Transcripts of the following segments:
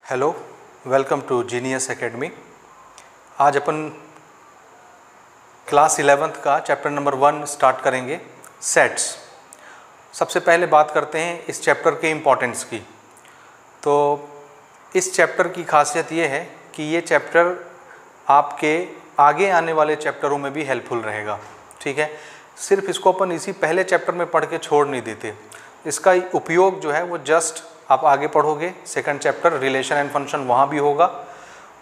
Hello, welcome to genius academy. आज अपन class 11th का चैप्टर नंबर 1 स्टार्ट करेंगे, सेट्स। सबसे पहले बात करते हैं इस चैप्टर के इम्पोर्टेंस की। तो इस चैप्टर की खासियत ये है कि ये चैप्टर आपके आगे आने वाले चैप्टरों में भी हेल्पफुल रहेगा। ठीक है, सिर्फ इसको अपन इसी पहले चैप्टर में पढ़ के छोड़ नहीं देते। इसका उपयोग जो है वो जस्ट आप आगे पढ़ोगे, second chapter relation and function वहाँ भी होगा।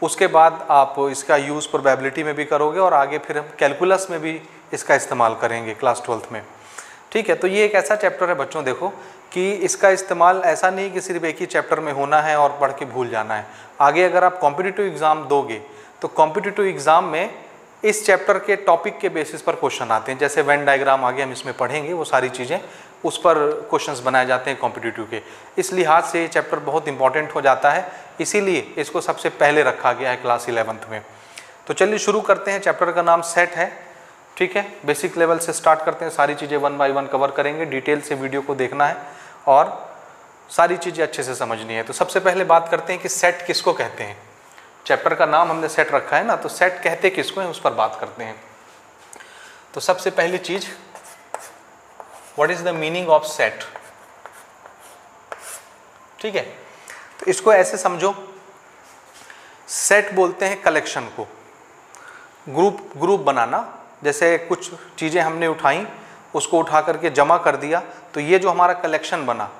उसके बाद आप इसका यूज़ प्रोबेबिलिटी में भी करोगे और आगे फिर हम कैलकुलस में भी इसका इस्तेमाल करेंगे क्लास 12th में। ठीक है, तो ये एक ऐसा चैप्टर है बच्चों, देखो कि इसका इस्तेमाल ऐसा नहीं कि सिर्फ एक ही चैप्टर में होना है और पढ़ के भूल जाना है। आगे अगर आप कॉम्पिटिटिव एग्ज़ाम दोगे तो कॉम्पिटिटिव एग्ज़ाम में इस चैप्टर के टॉपिक के बेसिस पर क्वेश्चन आते हैं। जैसे वेन डायग्राम आगे हम इसमें पढ़ेंगे, वो सारी चीज़ें उस पर क्वेश्चंस बनाए जाते हैं कॉम्पिटिटिव के। इस लिहाज से ये चैप्टर बहुत इंपॉर्टेंट हो जाता है, इसीलिए इसको सबसे पहले रखा गया है क्लास 11th में। तो चलिए शुरू करते हैं। चैप्टर का नाम सेट है। ठीक है, बेसिक लेवल से स्टार्ट करते हैं, सारी चीज़ें 1 बाय 1 कवर करेंगे। डिटेल से वीडियो को देखना है और सारी चीज़ें अच्छे से समझनी है। तो सबसे पहले बात करते हैं कि सेट किसको कहते हैं। चैप्टर का नाम हमने सेट रखा है ना, तो सेट कहते किसको हैं उस पर बात करते हैं। तो सबसे पहली चीज़, what is the meaning of set. ठीक है, तो इसको ऐसे समझो, सेट बोलते हैं कलेक्शन को, ग्रुप बनाना। जैसे कुछ चीज़ें हमने उठाई, उसको उठा करके जमा कर दिया, तो ये जो हमारा कलेक्शन बना,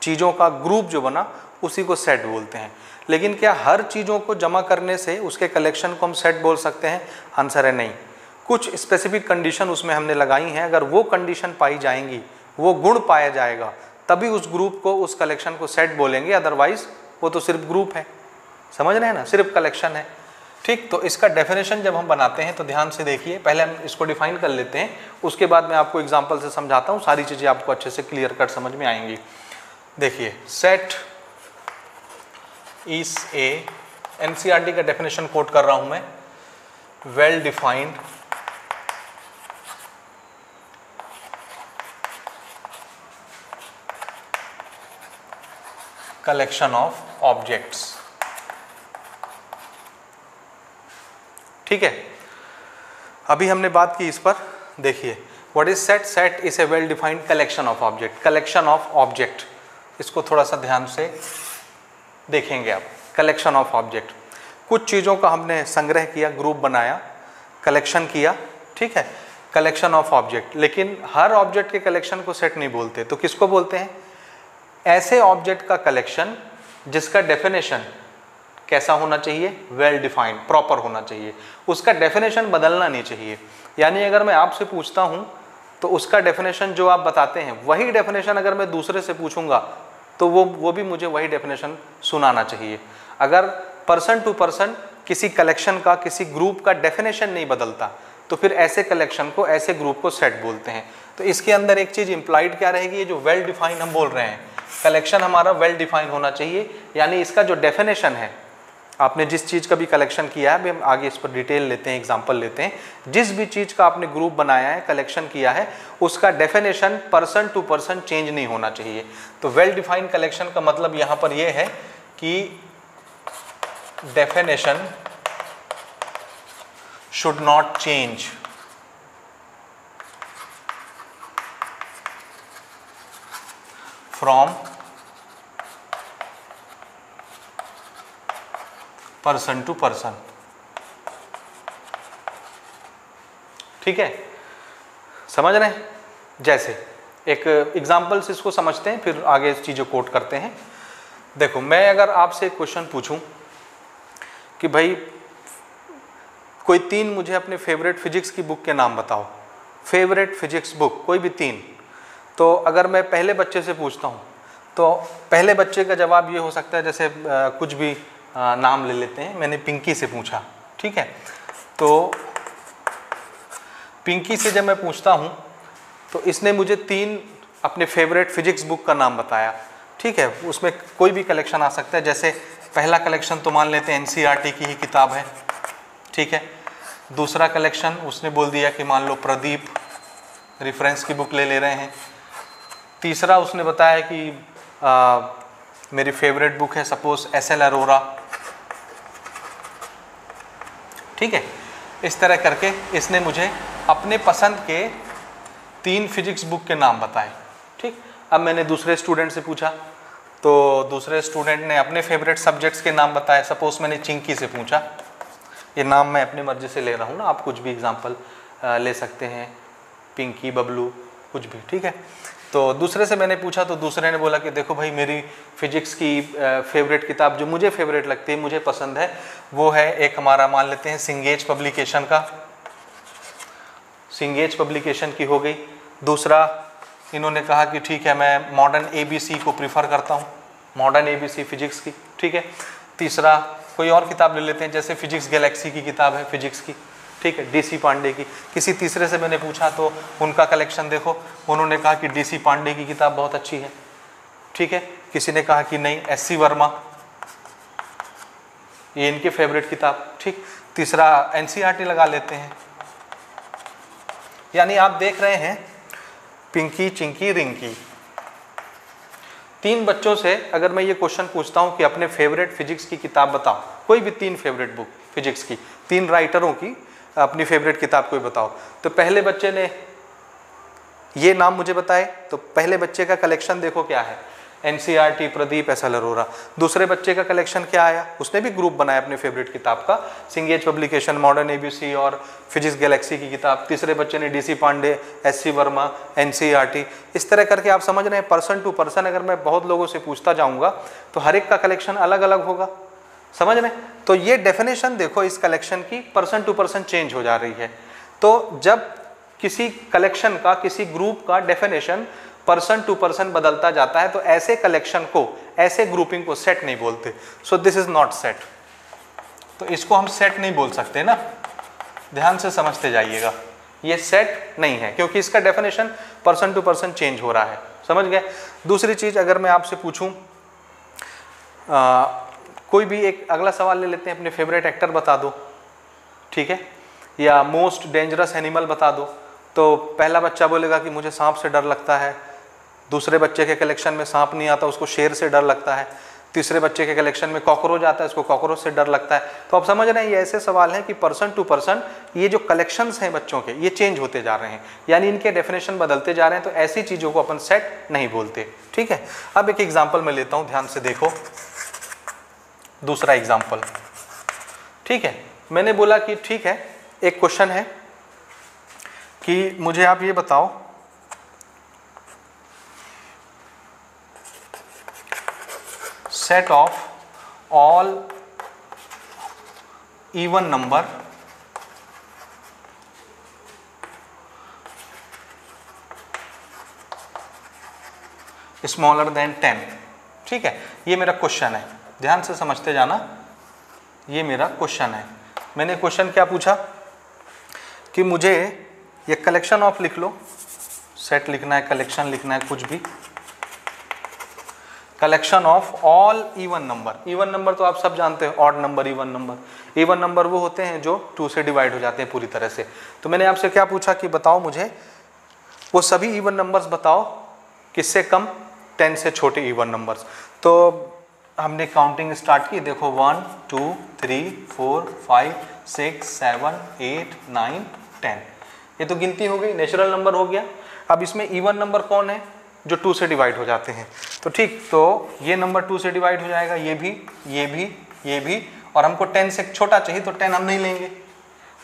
चीज़ों का ग्रुप जो बना, उसी को सेट बोलते हैं। लेकिन क्या हर चीज़ों को जमा करने से उसके कलेक्शन को हम सेट बोल सकते हैं? आंसर है नहीं। कुछ स्पेसिफिक कंडीशन उसमें हमने लगाई हैं। अगर वो कंडीशन पाई जाएंगी, वो गुण पाया जाएगा, तभी उस ग्रुप को, उस कलेक्शन को सेट बोलेंगे। अदरवाइज वो तो सिर्फ ग्रुप है, समझ रहे हैं ना, सिर्फ कलेक्शन है। ठीक, तो इसका डेफिनेशन जब हम बनाते हैं तो ध्यान से देखिए। पहले हम इसको डिफाइन कर लेते हैं, उसके बाद मैं आपको एग्जाम्पल से समझाता हूँ। सारी चीज़ें आपको अच्छे से क्लियर कट समझ में आएंगी। देखिए, सेट इज ए, एनसीईआरटी का डेफिनेशन कोट कर रहा हूं मैं, well defined collection of objects. ठीक है, अभी हमने बात की इस पर। देखिए, what is set. Set is a well defined collection of object. Collection of object, इसको थोड़ा सा ध्यान से देखेंगे आप। कलेक्शन ऑफ ऑब्जेक्ट, कुछ चीज़ों का हमने संग्रह किया, ग्रुप बनाया, कलेक्शन किया। ठीक है, कलेक्शन ऑफ ऑब्जेक्ट। लेकिन हर ऑब्जेक्ट के कलेक्शन को सेट नहीं बोलते, तो किसको बोलते हैं? ऐसे ऑब्जेक्ट का कलेक्शन जिसका डेफिनेशन कैसा होना चाहिए? वेल डिफाइंड, प्रॉपर होना चाहिए। उसका डेफिनेशन बदलना नहीं चाहिए। यानी अगर मैं आपसे पूछता हूँ तो उसका डेफिनेशन जो आप बताते हैं, वही डेफिनेशन अगर मैं दूसरे से पूछूंगा तो वो भी मुझे वही डेफिनेशन सुनाना चाहिए। अगर पर्सन टू पर्सन किसी कलेक्शन का, किसी ग्रुप का डेफिनेशन नहीं बदलता, तो फिर ऐसे कलेक्शन को, ऐसे ग्रुप को सेट बोलते हैं। तो इसके अंदर एक चीज़ इंप्लाइड क्या रहेगी? ये जो वेल डिफाइन हम बोल रहे हैं, कलेक्शन हमारा वेल डिफाइन होना चाहिए। यानी इसका जो डेफिनेशन है, आपने जिस चीज़ का भी कलेक्शन किया है, अभी हम आगे इस पर डिटेल लेते हैं, एग्जांपल लेते हैं। जिस भी चीज़ का आपने ग्रुप बनाया है, कलेक्शन किया है, उसका definition person to person change नहीं होना चाहिए। तो वेल डिफाइन कलेक्शन का मतलब यहाँ पर यह है कि definition should not change from person to person. ठीक है, समझ रहे हैं? जैसे एक एग्जाम्पल से इसको समझते हैं, फिर आगे इस चीज़ों कोट करते हैं। देखो, मैं अगर आपसे एक क्वेश्चन पूछूं कि भाई कोई 3 मुझे अपने फेवरेट फिजिक्स की बुक के नाम बताओ, फेवरेट फिजिक्स बुक कोई भी 3, तो अगर मैं पहले बच्चे से पूछता हूँ तो पहले बच्चे का जवाब ये हो सकता है, जैसे कुछ भी नाम ले लेते हैं। मैंने पिंकी से पूछा, ठीक है, तो पिंकी से जब मैं पूछता हूँ तो इसने मुझे 3 अपने फेवरेट फिजिक्स बुक का नाम बताया। ठीक है, उसमें कोई भी कलेक्शन आ सकता है। जैसे पहला कलेक्शन तो मान लेते हैं एनसीईआरटी की ही किताब है। ठीक है, दूसरा कलेक्शन उसने बोल दिया कि मान लो प्रदीप रेफरेंस की बुक ले रहे हैं। तीसरा उसने बताया कि मेरी फेवरेट बुक है सपोज SL अरोरा, ठीक है। इस तरह करके इसने मुझे अपने पसंद के 3 फिजिक्स बुक के नाम बताए, ठीक। अब मैंने दूसरे स्टूडेंट से पूछा तो दूसरे स्टूडेंट ने अपने फेवरेट सब्जेक्ट्स के नाम बताए। सपोज मैंने चिंकी से पूछा, ये नाम मैं अपनी मर्जी से ले रहा हूँ ना, आप कुछ भी एग्जांपल ले सकते हैं, पिंकी, बबलू, कुछ भी, ठीक है। तो दूसरे से मैंने पूछा तो दूसरे ने बोला कि देखो भाई मेरी फिजिक्स की फेवरेट किताब जो मुझे फेवरेट लगती है, मुझे पसंद है, वो है एक हमारा मान लेते हैं सिंगेज पब्लिकेशन का, सिंगेज पब्लिकेशन की हो गई। दूसरा इन्होंने कहा कि ठीक है मैं मॉडर्न ABC को प्रीफर करता हूँ, मॉडर्न ABC फिजिक्स की, ठीक है। तीसरा कोई और किताब ले लेते हैं, जैसे फिजिक्स गैलेक्सी की किताब है फिजिक्स की, ठीक है, DC पांडे की। किसी तीसरे से मैंने पूछा तो उनका कलेक्शन देखो, उन्होंने कहा कि DC पांडे की किताब बहुत अच्छी है, ठीक है। किसी ने कहा कि नहीं SC वर्मा, ये इनके फेवरेट किताब, ठीक। तीसरा NCERT लगा लेते हैं। यानी आप देख रहे हैं पिंकी, चिंकी, रिंकी, 3 बच्चों से अगर मैं ये क्वेश्चन पूछता हूं कि अपने फेवरेट फिजिक्स की किताब बताओ, कोई भी 3 फेवरेट बुक फिजिक्स की, 3 राइटरों की अपनी फेवरेट किताब कोई बताओ, तो पहले बच्चे ने ये नाम मुझे बताए, तो पहले बच्चे का कलेक्शन देखो क्या है, NCERT, प्रदीप, SL अरोरा। दूसरे बच्चे का कलेक्शन क्या आया, उसने भी ग्रुप बनाया अपने फेवरेट किताब का, सिंगेज पब्लिकेशन, मॉडर्न ABC और फिजिक्स गैलेक्सी की किताब। तीसरे बच्चे ने DC Pandey, SC Verma, NCERT। इस तरह करके आप समझ रहे हैं, पर्सन टू पर्सन अगर मैं बहुत लोगों से पूछता जाऊंगा तो हर एक का कलेक्शन अलग अलग होगा, समझ रहे हैं। तो ये डेफिनेशन देखो इस कलेक्शन की पर्सन टू पर्सन चेंज हो जा रही है। तो जब किसी कलेक्शन का, किसी ग्रुप का डेफिनेशन पर्सन टू पर्सन बदलता जाता है तो ऐसे कलेक्शन को, ऐसे ग्रुपिंग को सेट नहीं बोलते। So this is not set, तो इसको हम सेट नहीं बोल सकते ना, ध्यान से समझते जाइएगा, ये सेट नहीं है क्योंकि इसका definition person to person change हो रहा है, समझ गए। दूसरी चीज अगर मैं आपसे पूछूं, कोई भी एक अगला सवाल ले लेते हैं, अपने फेवरेट एक्टर बता दो, ठीक है, या मोस्ट डेंजरस एनिमल बता दो, तो पहला बच्चा बोलेगा कि मुझे सांप से डर लगता है, दूसरे बच्चे के कलेक्शन में सांप नहीं आता, उसको शेर से डर लगता है, तीसरे बच्चे के कलेक्शन में कॉकरोच आता है, उसको कॉकरोच से डर लगता है। तो आप समझ रहे हैं ये ऐसे सवाल हैं कि पर्सन टू पर्सन ये जो कलेक्शंस हैं बच्चों के, ये चेंज होते जा रहे हैं, यानी इनके डेफिनेशन बदलते जा रहे हैं, तो ऐसी चीज़ों को अपन सेट नहीं बोलते, ठीक है। अब एक एग्जाम्पल मैं लेता हूँ, ध्यान से देखो, दूसरा एग्जाम्पल, ठीक है। मैंने बोला कि ठीक है, एक क्वेश्चन है कि मुझे आप ये बताओ set of all even number smaller then 10, ठीक है। ये मेरा क्वेश्चन है, ध्यान से समझते जाना, ये मेरा क्वेश्चन है। मैंने क्वेश्चन क्या पूछा कि मुझे ये कलेक्शन ऑफ लिख लो, सेट लिखना है, कलेक्शन लिखना है, कुछ भी, collection of all even number. Even number तो आप सब जानते हो, odd number, even number. Even number वो होते हैं जो 2 से डिवाइड हो जाते हैं पूरी तरह से। तो मैंने आपसे क्या पूछा कि बताओ मुझे वो सभी इवन नंबर्स बताओ, किससे कम, 10 से छोटे इवन नंबर्स। तो हमने काउंटिंग स्टार्ट की, देखो 1 2 3 4 5 6 7 8 9 10, ये तो गिनती हो गई, नेचुरल नंबर हो गया। अब इसमें इवन नंबर कौन है, जो 2 से डिवाइड हो जाते हैं। तो ठीक, तो ये नंबर 2 से डिवाइड हो जाएगा, ये भी, ये भी, ये भी, और हमको 10 से छोटा चाहिए तो 10 हम नहीं लेंगे,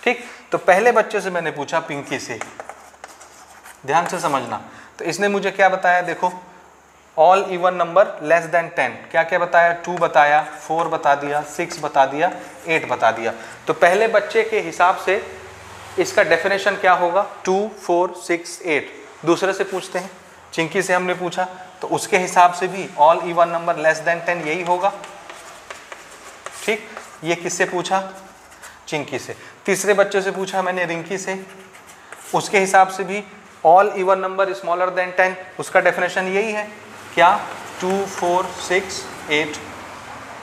ठीक। तो पहले बच्चे से मैंने पूछा, पिंकी से, ध्यान से समझना। तो इसने मुझे क्या बताया, देखो all even number less than 10, क्या क्या बताया, 2 बताया, 4 बता दिया, 6 बता दिया, 8 बता दिया। तो पहले बच्चे के हिसाब से इसका डेफिनेशन क्या होगा, 2 4 6 8। दूसरे से पूछते हैं, चिंकी से हमने पूछा, तो उसके हिसाब से भी all even number less than 10 यही होगा, ठीक। ये किससे पूछा, चिंकी से। तीसरे बच्चे से पूछा मैंने, रिंकी से, उसके हिसाब से भी all even number smaller then 10, उसका डेफिनेशन यही है, क्या, 2 4 6 8।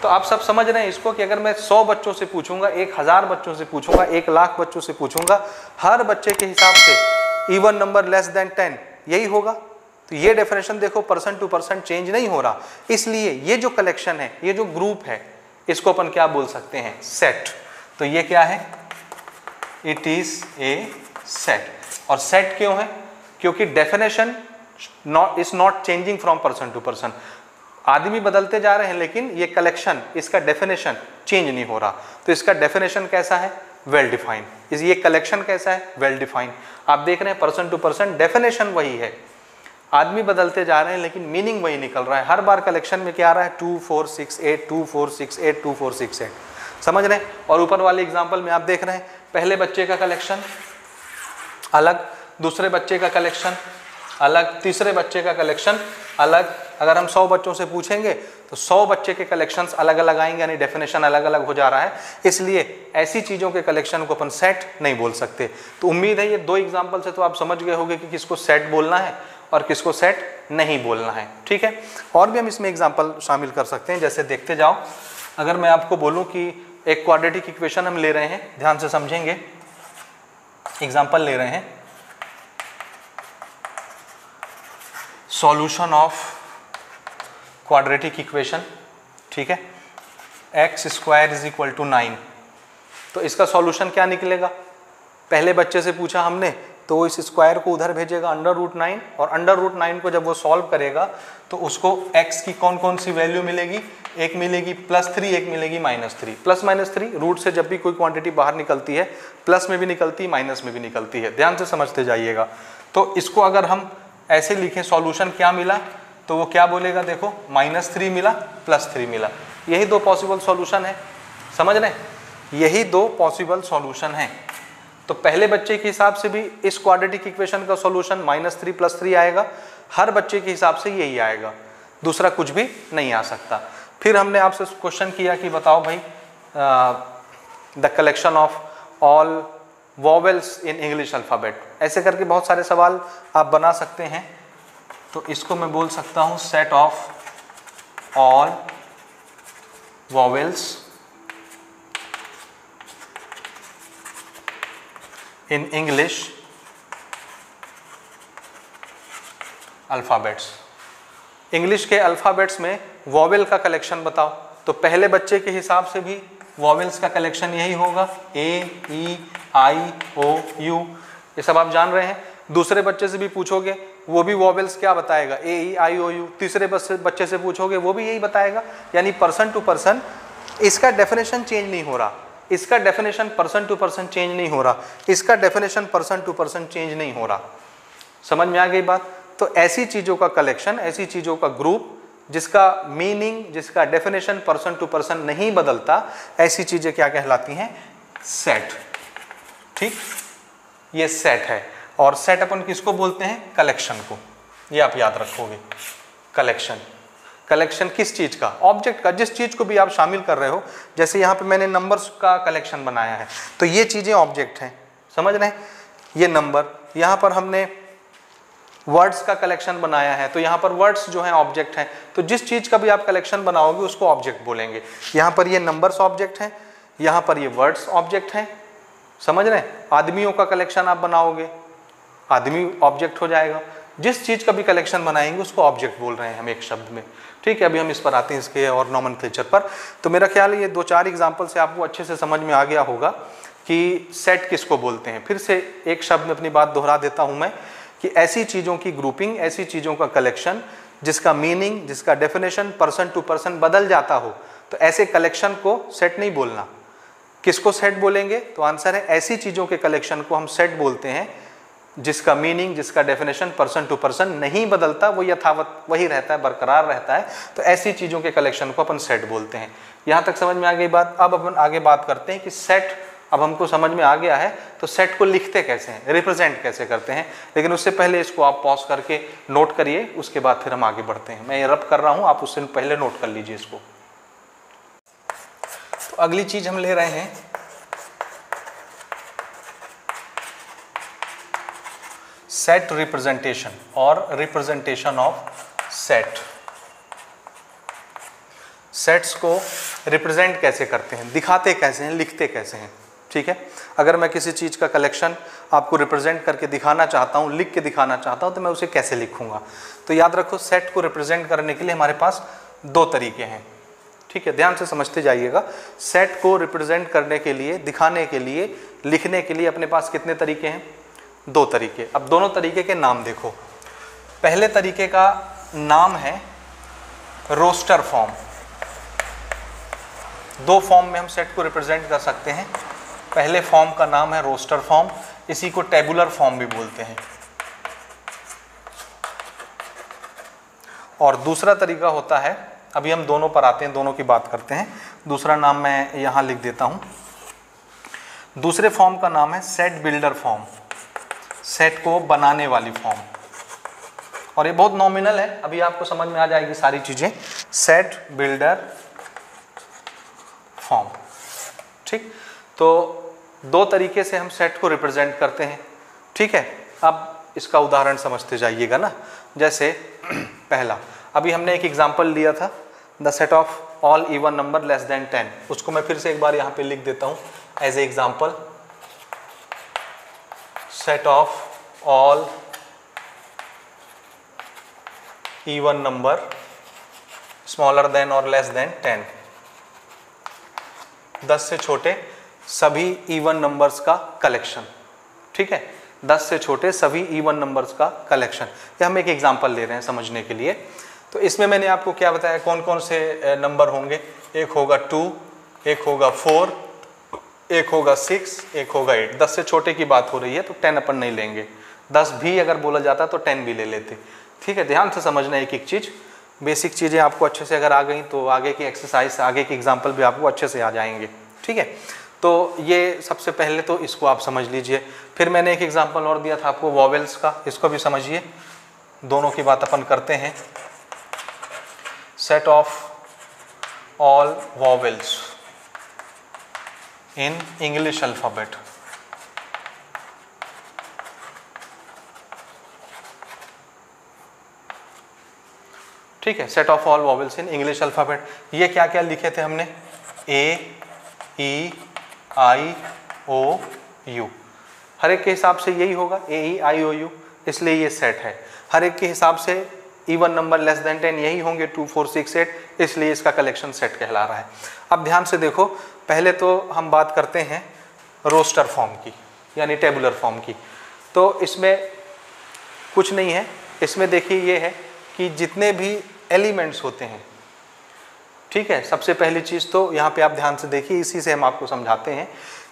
तो आप सब समझ रहे हैं इसको कि अगर मैं 100 बच्चों से पूछूंगा, 1000 बच्चों से पूछूंगा, 1 लाख बच्चों से पूछूंगा, हर बच्चे के हिसाब से इवन नंबर लेस देन 10 यही होगा। तो तो ये डेफिनेशन देखो परसेंट टू परसेंट चेंज नहीं हो रहा, इसलिए ये जो कलेक्शन है, ये जो ग्रुप है, इसको अपन क्या बोल सकते हैं, सेट। तो ये क्या है, इट इज ए सेट। और सेट क्यों है, क्योंकि definition is not changing from person to person. आदमी बदलते जा रहे हैं लेकिन ये कलेक्शन, इसका डेफिनेशन चेंज नहीं हो रहा। तो इसका डेफिनेशन कैसा है, वेल डिफाइंड। ये कलेक्शन कैसा है, वेल डिफाइंड। आप देख रहे हैं पर्सन टू पर्सन डेफिनेशन वही है, आदमी बदलते जा रहे हैं लेकिन मीनिंग वही निकल रहा है। हर बार कलेक्शन में क्या आ रहा है, 2 4 6 8 2 4 6 8 2 4 6 8, समझ रहे हैं। और ऊपर वाले एग्जाम्पल में आप देख रहे हैं, पहले बच्चे का कलेक्शन अलग, दूसरे बच्चे का कलेक्शन अलग, तीसरे बच्चे का कलेक्शन अलग। अगर हम 100 बच्चों से पूछेंगे तो 100 बच्चे के कलेक्शंस अलग अलग आएंगे, यानी डेफिनेशन अलग अलग हो जा रहा है। इसलिए ऐसी चीज़ों के कलेक्शन को अपन सेट नहीं बोल सकते। तो उम्मीद है ये 2 एग्जाम्पल से तो आप समझ गए होंगे कि किसको सेट बोलना है और किसको सेट नहीं बोलना है, ठीक है। और भी हम इसमें एग्जाम्पल शामिल कर सकते हैं, जैसे देखते जाओ। अगर मैं आपको बोलूँ कि एक क्वाड्रेटिक इक्वेशन हम ले रहे हैं, ध्यान से समझेंगे, एग्जाम्पल ले रहे हैं, सॉल्यूशन ऑफ क्वाड्रेटिक इक्वेशन, ठीक है, x square is equal to 9। तो इसका सॉल्यूशन क्या निकलेगा, पहले बच्चे से पूछा हमने तो इस स्क्वायर को उधर भेजेगा √9, और √9 को जब वो सॉल्व करेगा तो उसको x की कौन कौन सी वैल्यू मिलेगी, एक मिलेगी +3, एक मिलेगी -3। प्लस -3 रूट से जब भी कोई क्वांटिटी बाहर निकलती है, प्लस में भी निकलती है, माइनस में भी निकलती है, ध्यान से समझते जाइएगा। तो इसको अगर हम ऐसे लिखें, सॉल्यूशन क्या मिला, तो वो क्या बोलेगा, देखो -3 मिला, +3 मिला। यही 2 पॉसिबल सॉल्यूशन है, समझ रहे हैं, यही 2 पॉसिबल सॉल्यूशन हैं। तो पहले बच्चे के हिसाब से भी इस क्वाड्रेटिक इक्वेशन का सॉल्यूशन -3 +3 आएगा, हर बच्चे के हिसाब से यही आएगा, दूसरा कुछ भी नहीं आ सकता। फिर हमने आपसे क्वेश्चन किया कि बताओ भाई, the collection of all vowels in English alphabet, ऐसे करके बहुत सारे सवाल आप बना सकते हैं। तो इसको मैं बोल सकता हूँ set of all vowels in English alphabets. English के अल्फ़ाबेट्स में वॉवेल का कलेक्शन बताओ। तो पहले बच्चे के हिसाब से भी वॉवेल्स का कलेक्शन यही होगा, A E I O U, ये सब आप जान रहे हैं। दूसरे बच्चे से भी पूछोगे वो भी वॉवेल्स क्या बताएगा, A E I O U। तीसरे बच्चे से पूछोगे वो भी यही बताएगा। यानी पर्सन टू पर्सन इसका डेफिनेशन चेंज नहीं हो रहा, इसका definition person to person change नहीं हो रहा, इसका definition person to person change नहीं हो रहा। समझ में आ गई बात। तो ऐसी चीज़ों का कलेक्शन, ऐसी चीज़ों का ग्रुप जिसका मीनिंग, जिसका डेफिनेशन पर्सन टू पर्सन नहीं बदलता, ऐसी चीज़ें क्या कहलाती हैं, सेट। ठीक, ये सेट है। और सेट अपन किसको बोलते हैं, कलेक्शन को। ये आप याद रखोगे, कलेक्शन। कलेक्शन किस चीज़ का, ऑब्जेक्ट का, जिस चीज़ को भी आप शामिल कर रहे हो। जैसे यहाँ पे मैंने नंबर्स का कलेक्शन बनाया है, तो ये चीज़ें ऑब्जेक्ट हैं, समझ रहे हैं, ये नंबर। यहाँ पर हमने वर्ड्स का कलेक्शन बनाया है, तो यहाँ पर वर्ड्स जो हैं ऑब्जेक्ट हैं। तो जिस चीज़ का भी आप कलेक्शन बनाओगे उसको ऑब्जेक्ट बोलेंगे। यहाँ पर ये नंबर्स ऑब्जेक्ट हैं, यहाँ पर ये वर्ड्स ऑब्जेक्ट हैं, समझ रहे हैं। आदमियों का कलेक्शन आप बनाओगे, आदमी ऑब्जेक्ट हो जाएगा। जिस चीज़ का भी कलेक्शन बनाएंगे उसको ऑब्जेक्ट बोल रहे हैं हम एक शब्द में। ठीक है, अभी हम इस पर आते हैं, इसके और नॉमेनक्लेचर पर। तो मेरा ख्याल है ये 2-4 एग्जाम्पल से आपको अच्छे से समझ में आ गया होगा कि सेट किसको बोलते हैं। फिर से एक शब्द में अपनी बात दोहरा देता हूँ मैं, कि ऐसी चीज़ों की ग्रुपिंग, ऐसी चीज़ों का कलेक्शन जिसका मीनिंग, जिसका डेफिनेशन पर्सन टू पर्सन बदल जाता हो, तो ऐसे कलेक्शन को सेट नहीं बोलना। किसको सेट बोलेंगे, तो आंसर है ऐसी चीज़ों के कलेक्शन को हम सेट बोलते हैं जिसका मीनिंग, जिसका डेफिनेशन पर्सन टू पर्सन नहीं बदलता, वो यथावत वही रहता है, बरकरार रहता है। तो ऐसी चीज़ों के कलेक्शन को अपन सेट बोलते हैं। यहाँ तक समझ में आ गई बात। अब अपन आगे बात करते हैं कि सेट अब हमको समझ में आ गया है, तो सेट को लिखते कैसे हैं, रिप्रेजेंट कैसे करते हैं। लेकिन उससे पहले इसको आप पॉज करके नोट करिए, उसके बाद फिर हम आगे बढ़ते हैं। मैं ये रब कर रहा हूँ, आप उससे पहले नोट कर लीजिए इसको। तो अगली चीज हम ले रहे हैं सेट रिप्रेजेंटेशन और रिप्रेजेंटेशन ऑफ सेट। सेट्स को रिप्रेजेंट कैसे करते हैं, दिखाते कैसे हैं, लिखते कैसे हैं। ठीक है। अगर मैं किसी चीज़ का कलेक्शन आपको रिप्रेजेंट करके दिखाना चाहता हूँ, लिख के दिखाना चाहता हूँ, तो मैं उसे कैसे लिखूँगा? तो याद रखो, सेट को रिप्रेजेंट करने के लिए हमारे पास दो तरीके हैं, ठीक है, ध्यान से समझते जाइएगा। सेट को रिप्रेजेंट करने के लिए, दिखाने के लिए, लिखने के लिए अपने पास कितने तरीके हैं? दो तरीके। अब दोनों तरीके के नाम देखो। पहले तरीके का नाम है रोस्टर फॉर्म। दो फॉर्म में हम सेट को रिप्रेजेंट कर सकते हैं। पहले फॉर्म का नाम है रोस्टर फॉर्म, इसी को टेबुलर फॉर्म भी बोलते हैं। और दूसरा तरीका होता है, अभी हम दोनों पर आते हैं, दोनों की बात करते हैं। दूसरा नाम मैं यहाँ लिख देता हूँ। दूसरे फॉर्म का नाम है सेट बिल्डर फॉर्म, सेट को बनाने वाली फॉर्म। और ये बहुत नॉमिनल है, अभी आपको समझ में आ जाएगी सारी चीज़ें। सेट बिल्डर फॉर्म, ठीक। तो दो तरीके से हम सेट को रिप्रेजेंट करते हैं, ठीक है। अब इसका उदाहरण समझते जाइएगा ना। जैसे पहला, अभी हमने एक एग्जांपल लिया था, the set of all even number less than 10। उसको मैं फिर से एक बार यहाँ पे लिख देता हूँ as a example. Set of all even number smaller than और लेस देन 10, 10 से छोटे सभी इवन नंबर्स का कलेक्शन, ठीक है। 10 से छोटे सभी इवन नंबर्स का कलेक्शन। ये हम एक एग्जांपल ले रहे हैं समझने के लिए। तो इसमें मैंने आपको क्या बताया, कौन कौन से नंबर होंगे? एक होगा 2, एक होगा 4, एक होगा 6, एक होगा 8। 10 से छोटे की बात हो रही है तो 10 अपन नहीं लेंगे, 10 भी अगर बोला जाता तो 10 भी ले लेते, ठीक है। ध्यान से समझना एक एक चीज़। बेसिक चीज़ें आपको अच्छे से अगर आ गई तो आगे की एक्सरसाइज, आगे की एग्जाम्पल भी आपको अच्छे से आ जाएंगे, ठीक है। तो ये सबसे पहले तो इसको आप समझ लीजिए। फिर मैंने एक एग्जांपल और दिया था आपको वॉवेल्स का, इसको भी समझिए। दोनों की बात अपन करते हैं। Set of all vowels in English alphabet. ठीक है, set of all vowels in English alphabet. ये क्या क्या लिखे थे हमने? ए, ई, आई, ओ, यू। हर एक के हिसाब से यही होगा, ए, ई, आई, ओ, यू, इसलिए ये सेट है। हर एक के हिसाब से इवन नंबर लेस देन 10 यही होंगे, 2, 4, 6, 8, इसलिए इसका कलेक्शन सेट कहला रहा है। अब ध्यान से देखो, पहले तो हम बात करते हैं रोस्टर फॉर्म की, यानी टेबुलर फॉर्म की। तो इसमें कुछ नहीं है, इसमें देखिए ये है कि जितने भी एलिमेंट्स होते हैं, ठीक है। सबसे पहली चीज़ तो यहाँ पे आप ध्यान से देखिए, इसी से हम आपको समझाते हैं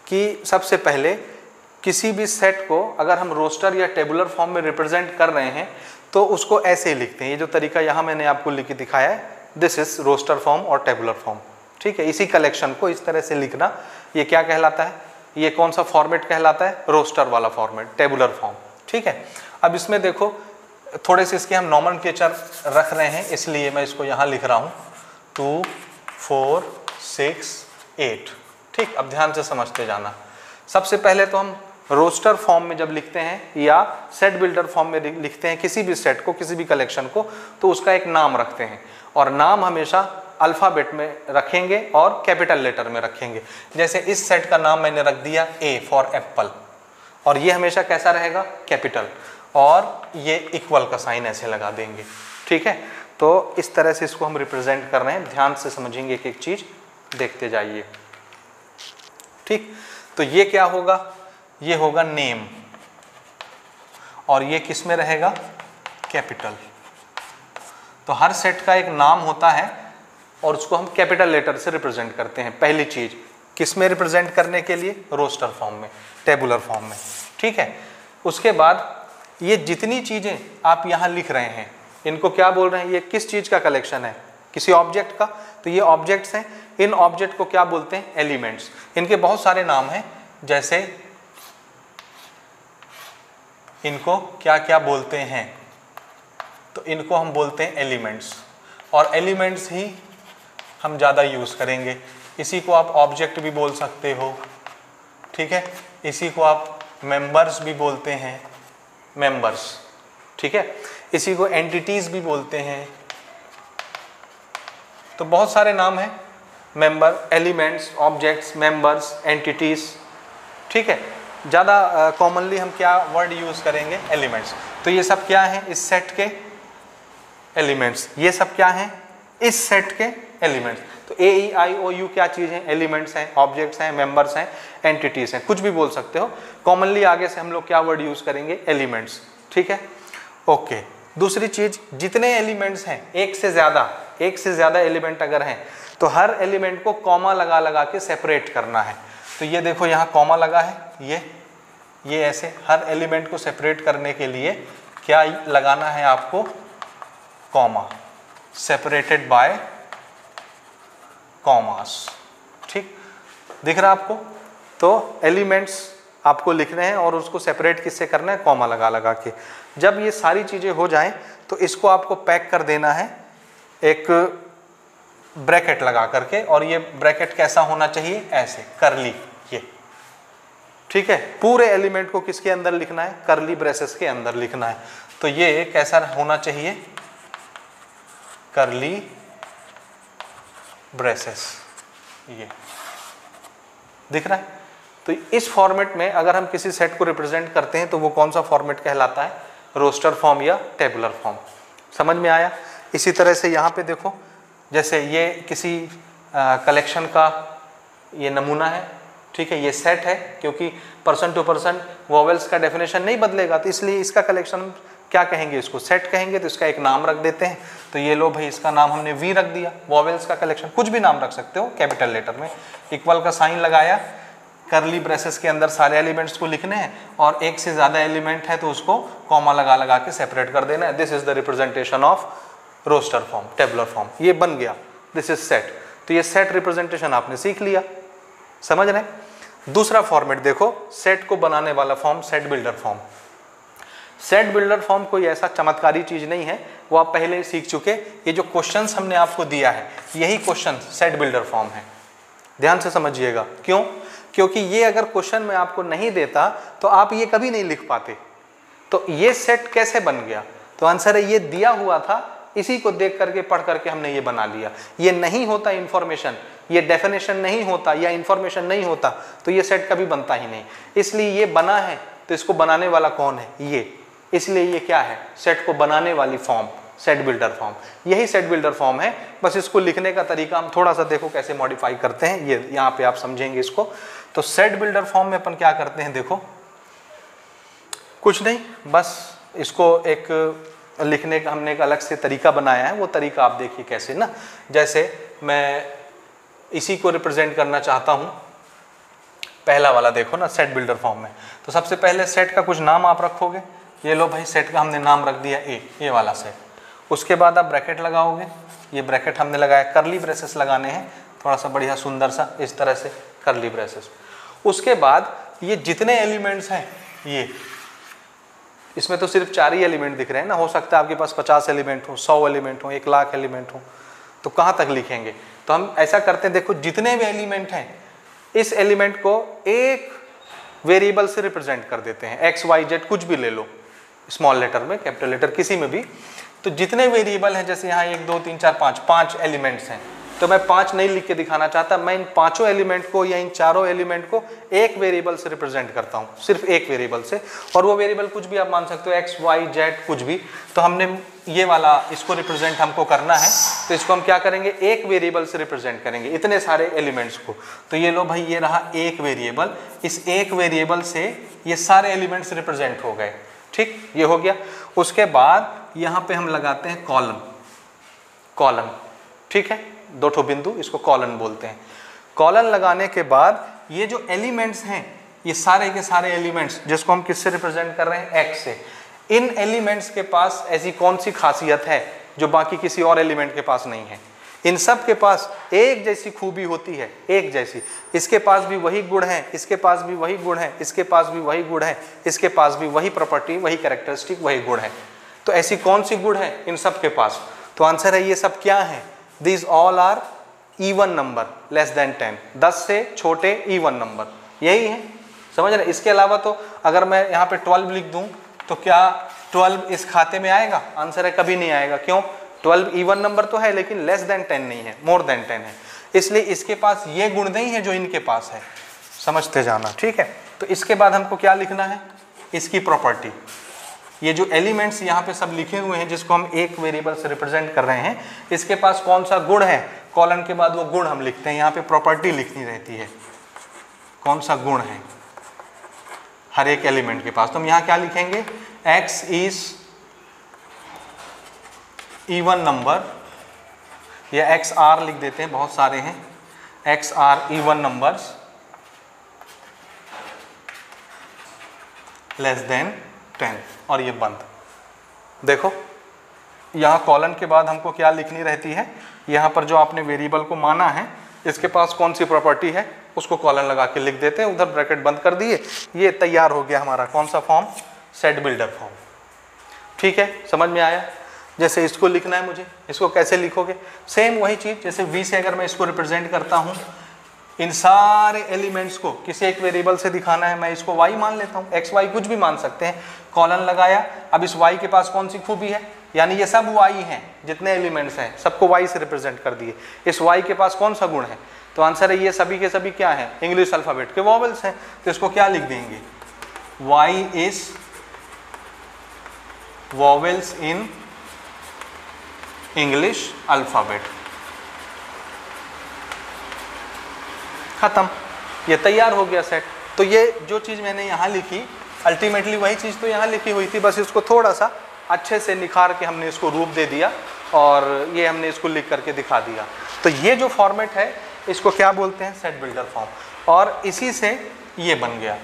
कि सबसे पहले किसी भी सेट को अगर हम रोस्टर या टेबुलर फॉर्म में रिप्रेजेंट कर रहे हैं तो उसको ऐसे ही लिखते हैं। ये जो तरीका यहाँ मैंने आपको लिख के दिखाया है, दिस इज रोस्टर फॉर्म और टेबुलर फॉर्म, ठीक है। इसी कलेक्शन को इस तरह से लिखना, ये क्या कहलाता है? ये कौन सा फॉर्मेट कहलाता है? रोस्टर वाला फॉर्मेट, टेबुलर फॉर्म, ठीक है। अब इसमें देखो थोड़े से इसके हम नॉमेनक्लेचर रख रहे हैं, इसलिए मैं इसको यहाँ लिख रहा हूँ 2, 4, 6, 8, ठीक। अब ध्यान से समझते जाना। सबसे पहले तो हम रोस्टर फॉर्म में जब लिखते हैं या सेट बिल्डर फॉर्म में लिखते हैं किसी भी सेट को, किसी भी कलेक्शन को, तो उसका एक नाम रखते हैं, और नाम हमेशा अल्फ़ाबेट में रखेंगे और कैपिटल लेटर में रखेंगे। जैसे इस सेट का नाम मैंने रख दिया ए फॉर एप्पल, और ये हमेशा कैसा रहेगा? कैपिटल, और ये इक्वल का साइन ऐसे लगा देंगे, ठीक है। तो इस तरह से इसको हम रिप्रेजेंट कर रहे हैं। ध्यान से समझेंगे, एक एक चीज देखते जाइए, ठीक। तो ये क्या होगा? ये होगा नेम, और ये किस में रहेगा? कैपिटल। तो हर सेट का एक नाम होता है और उसको हम कैपिटल लेटर से रिप्रेजेंट करते हैं। पहली चीज किस में रिप्रेजेंट करने के लिए? रोस्टर फॉर्म में, टेबुलर फॉर्म में, ठीक है। उसके बाद ये जितनी चीजें आप यहाँ लिख रहे हैं, इनको क्या बोल रहे हैं? ये किस चीज का कलेक्शन है? किसी ऑब्जेक्ट का। तो ये ऑब्जेक्ट्स हैं, इन ऑब्जेक्ट को क्या बोलते हैं? एलिमेंट्स। इनके बहुत सारे नाम हैं, जैसे इनको क्या क्या बोलते हैं? तो इनको हम बोलते हैं एलिमेंट्स, और एलिमेंट्स ही हम ज़्यादा यूज़ करेंगे। इसी को आप ऑब्जेक्ट भी बोल सकते हो, ठीक है। इसी को आप मेंबर्स भी बोलते हैं, मेंबर्स, ठीक है। इसी को एंटिटीज भी बोलते हैं। तो बहुत सारे नाम हैं, member, elements, objects, members, entities, ठीक है। ज़्यादा कॉमनली हम क्या वर्ड यूज़ करेंगे, एलिमेंट्स। तो ये सब क्या है, इस सेट के एलिमेंट्स। ये सब क्या हैं, इस सेट के एलिमेंट्स। तो AEIOU क्या चीज़ है, एलिमेंट्स हैं, ऑब्जेक्ट्स हैं, मेंबर्स हैं, एंटिटीज हैं, कुछ भी बोल सकते हो। कॉमनली आगे से हम लोग क्या वर्ड यूज़ करेंगे, एलिमेंट्स। ठीक है, ओके। दूसरी चीज़, जितने एलिमेंट्स हैं, एक से ज़्यादा एलिमेंट अगर हैं तो हर एलिमेंट को कॉमा लगा लगा के सेपरेट करना है। तो ये देखो यहाँ कॉमा लगा है, ये ऐसे हर एलिमेंट को सेपरेट करने के लिए क्या लगाना है आपको, कॉमा, सेपरेटेड बाय कॉमास। ठीक, दिख रहा आपको? तो एलिमेंट्स आपको लिखने हैं और उसको सेपरेट किससे करना है, कॉमा लगा लगा के। जब ये सारी चीज़ें हो जाएं तो इसको आपको पैक कर देना है एक ब्रैकेट लगा करके, और ये ब्रैकेट कैसा होना चाहिए, ऐसे कर्ली, ये। ठीक है, पूरे एलिमेंट को किसके अंदर लिखना है, कर्ली ब्रेसेस के अंदर लिखना है। तो ये कैसा होना चाहिए, कर्ली ब्रेसेस, ये दिख रहा है। तो इस फॉर्मेट में अगर हम किसी सेट को रिप्रेजेंट करते हैं तो वो कौन सा फॉर्मेट कहलाता है, रोस्टर फॉर्म या टेबुलर फॉर्म। समझ में आया? इसी तरह से यहाँ पे देखो, जैसे ये किसी कलेक्शन का ये नमूना है। ठीक है, ये सेट है, क्योंकि पर्सन टू पर्सन वॉवेल्स का डेफिनेशन नहीं बदलेगा, तो इसलिए इसका कलेक्शन क्या कहेंगे, इसको सेट कहेंगे। तो इसका एक नाम रख देते हैं। तो ये लो भाई, इसका नाम हमने वी रख दिया, वॉवेल्स का कलेक्शन। कुछ भी नाम रख सकते हो कैपिटल लेटर में, इक्वल का साइन लगाया, कर्ली ब्रेसेस के अंदर सारे एलिमेंट्स को लिखने हैं, और एक से ज़्यादा एलिमेंट है तो उसको कॉमा लगा लगा के सेपरेट कर देना है। This is the representation of roster form, tabular form. ये बन गया, दिस इज सेट। तो ये सेट रिप्रेजेंटेशन आपने सीख लिया, समझ रहे? दूसरा फॉर्मेट देखो, सेट को बनाने वाला form, set builder form. Set builder form कोई ऐसा चमत्कारी चीज नहीं है, वो आप पहले ही सीख चुके। ये जो क्वेश्चंस हमने आपको दिया है, यही क्वेश्चन सेट बिल्डर फॉर्म है। ध्यान से समझिएगा, क्यों? क्योंकि ये अगर क्वेश्चन मैं आपको नहीं देता तो आप ये कभी नहीं लिख पाते। तो ये सेट कैसे बन गया? तो आंसर है, ये दिया हुआ था, इसी को देख करके पढ़ करके हमने ये बना लिया। ये नहीं होता इंफॉर्मेशन, ये डेफिनेशन नहीं होता या इंफॉर्मेशन नहीं होता तो ये सेट कभी बनता ही नहीं। इसलिए ये बना है, तो इसको बनाने वाला कौन है, ये। इसलिए ये क्या है, सेट को बनाने वाली फॉर्म, सेट बिल्डर फॉर्म। यही सेट बिल्डर फॉर्म है, बस इसको लिखने का तरीका हम थोड़ा सा देखो कैसे मॉडिफाई करते हैं, ये यहाँ पे आप समझेंगे इसको। तो सेट बिल्डर फॉर्म में अपन क्या करते हैं, देखो कुछ नहीं, बस इसको एक लिखने का हमने एक अलग से तरीका बनाया है। वो तरीका आप देखिए कैसे ना, जैसे मैं इसी को रिप्रेजेंट करना चाहता हूँ, पहला वाला देखो ना, सेट बिल्डर फॉर्म में। तो सबसे पहले सेट का कुछ नाम आप रखोगे। ये लो भाई, सेट का हमने नाम रख दिया ए, ये वाला सेट। उसके बाद आप ब्रैकेट लगाओगे, ये ब्रैकेट हमने लगाया, कर्ली ब्रेसेस लगाने हैं, थोड़ा सा बढ़िया सुंदर सा इस तरह से कर्ली ब्रेसेस। उसके बाद ये जितने एलिमेंट्स हैं, ये इसमें तो सिर्फ 4 ही एलिमेंट दिख रहे हैं ना, हो सकता है आपके पास 50 एलिमेंट हो, 100 एलिमेंट हो, 1 लाख एलिमेंट हो, तो कहाँ तक लिखेंगे? तो हम ऐसा करते हैं, देखो जितने भी एलिमेंट हैं, इस एलिमेंट को एक वेरिएबल से रिप्रेजेंट कर देते हैं, एक्स वाई जेड कुछ भी ले लो, स्मॉल लेटर में, कैपिटल लेटर, किसी में भी। तो जितने वेरिएबल हैं, जैसे यहाँ 1 2 3 4 5 एलिमेंट्स हैं, तो मैं 5 नहीं लिख के दिखाना चाहता, मैं इन 5 एलिमेंट को या इन 4 एलिमेंट को एक वेरिएबल से रिप्रेजेंट करता हूँ, सिर्फ एक वेरिएबल से। और वो वेरिएबल कुछ भी आप मान सकते हो, एक्स वाई जेड कुछ भी। तो हमने ये वाला, इसको रिप्रेजेंट हमको करना है, तो इसको हम क्या करेंगे, एक वेरिएबल से रिप्रेजेंट करेंगे इतने सारे एलिमेंट्स को। तो ये लो भाई, ये रहा एक वेरिएबल, इस एक वेरिएबल से ये सारे एलिमेंट्स रिप्रेजेंट हो गए। ठीक, ये हो गया। उसके बाद यहाँ पे हम लगाते हैं कॉलम, कॉलन, ठीक है, 2 ठो बिंदु, इसको कॉलन बोलते हैं। कॉलन लगाने के बाद ये जो एलिमेंट्स हैं, ये सारे के सारे एलिमेंट्स, जिसको हम किससे रिप्रेजेंट कर रहे हैं, एक्स से, इन एलिमेंट्स के पास ऐसी कौन सी खासियत है जो बाकी किसी और एलिमेंट के पास नहीं है? इन सब के पास एक जैसी खूबी होती है, एक जैसी। इसके पास भी वही गुण है, इसके पास भी वही गुण है, इसके पास भी वही गुण है, इसके पास भी वही प्रॉपर्टी, वही कैरेक्टरिस्टिक, वही गुण है। तो ऐसी कौन सी गुण है इन सब के पास? तो आंसर है, ये सब क्या है, These all are even number less than 10, 10 से छोटे even नंबर, यही है, समझ रहे? इसके अलावा तो अगर मैं यहाँ पे 12 लिख दूँ तो क्या 12 इस खाते में आएगा? आंसर है, कभी नहीं आएगा। क्यों? 12 इवन नंबर तो है, लेकिन लेस देन 10 नहीं है, मोर देन 10 है। इसलिए इसके पास ये गुण नहीं है जो इनके पास है, समझते जाना, ठीक है। तो इसके बाद हमको क्या लिखना है, इसकी प्रॉपर्टी। ये जो एलिमेंट्स यहाँ पे सब लिखे हुए हैं जिसको हम एक वेरिएबल से रिप्रेजेंट कर रहे हैं, इसके पास कौन सा गुण है, कॉलन के बाद वो गुण हम लिखते हैं। यहाँ पे प्रॉपर्टी लिखनी रहती है, कौन सा गुण है हर एक एलिमेंट के पास। तो हम यहाँ क्या लिखेंगे, x इज इवन नंबर, या एक्स आर लिख देते हैं, बहुत सारे हैं, x are even numbers less than 10, और ये बंद। देखो यहाँ कॉलन के बाद हमको क्या लिखनी रहती है, यहाँ पर जो आपने वेरिएबल को माना है इसके पास कौन सी प्रॉपर्टी है उसको कॉलन लगा के लिख देते हैं, उधर ब्रैकेट बंद कर दिए, ये तैयार हो गया हमारा कौन सा फॉर्म, सेट बिल्डर फॉर्म। ठीक है, समझ में आया। जैसे इसको लिखना है मुझे, इसको कैसे लिखोगे, सेम वही चीज़, जैसे v से अगर मैं इसको रिप्रेजेंट करता हूँ, इन सारे एलिमेंट्स को किसी एक वेरिएबल से दिखाना है, मैं इसको y मान लेता हूँ, x y कुछ भी मान सकते हैं, कॉलन लगाया। अब इस y के पास कौन सी खूबी है, यानी ये सब y हैं, जितने एलिमेंट्स हैं सबको y से रिप्रेजेंट कर दिए। इस y के पास कौन सा गुण है, तो आंसर है ये सभी के सभी क्या है, इंग्लिश अल्फ़ाबेट के वॉवेल्स हैं। तो इसको क्या लिख देंगे, y is vowels in English alphabet. खत्म, ये तैयार हो गया सेट। तो ये जो चीज़ मैंने यहाँ लिखी अल्टीमेटली वही चीज़ तो यहाँ लिखी हुई थी, बस इसको थोड़ा सा अच्छे से निखार के हमने इसको रूप दे दिया और ये हमने इसको लिख करके दिखा दिया। तो ये जो फॉर्मेट है इसको क्या बोलते हैं, सेट बिल्डर फॉर्म, और इसी से ये बन गया।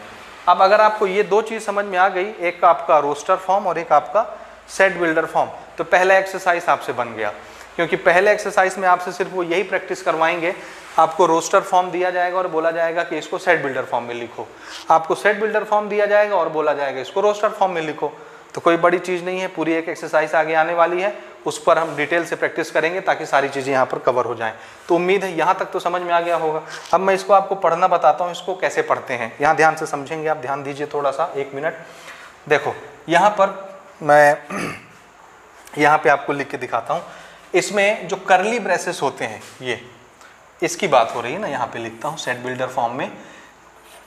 अब अगर आपको ये दो चीज़ समझ में आ गई, एक आपका रोस्टर फॉर्म और एक आपका सेट बिल्डर फॉर्म, तो पहला एक्सरसाइज आपसे बन गया। क्योंकि पहले एक्सरसाइज में आपसे सिर्फ वो यही प्रैक्टिस करवाएंगे, आपको रोस्टर फॉर्म दिया जाएगा और बोला जाएगा कि इसको सेट बिल्डर फॉर्म में लिखो, आपको सेट बिल्डर फॉर्म दिया जाएगा और बोला जाएगा इसको रोस्टर फॉर्म में लिखो। तो कोई बड़ी चीज़ नहीं है, पूरी एक एक्सरसाइज आगे आने वाली है, उस पर हम डिटेल से प्रैक्टिस करेंगे ताकि सारी चीज़ें यहाँ पर कवर हो जाएं। तो उम्मीद है यहाँ तक तो समझ में आ गया होगा। अब मैं इसको आपको पढ़ना बताता हूँ, इसको कैसे पढ़ते हैं, यहाँ ध्यान से समझेंगे आप, ध्यान दीजिए थोड़ा सा, 1 मिनट। देखो यहाँ पर मैं यहाँ पे आपको लिख के दिखाता हूँ, इसमें जो करली ब्रेसेस होते हैं, ये इसकी बात हो रही है ना, यहाँ पे लिखता हूँ सेट बिल्डर फॉर्म में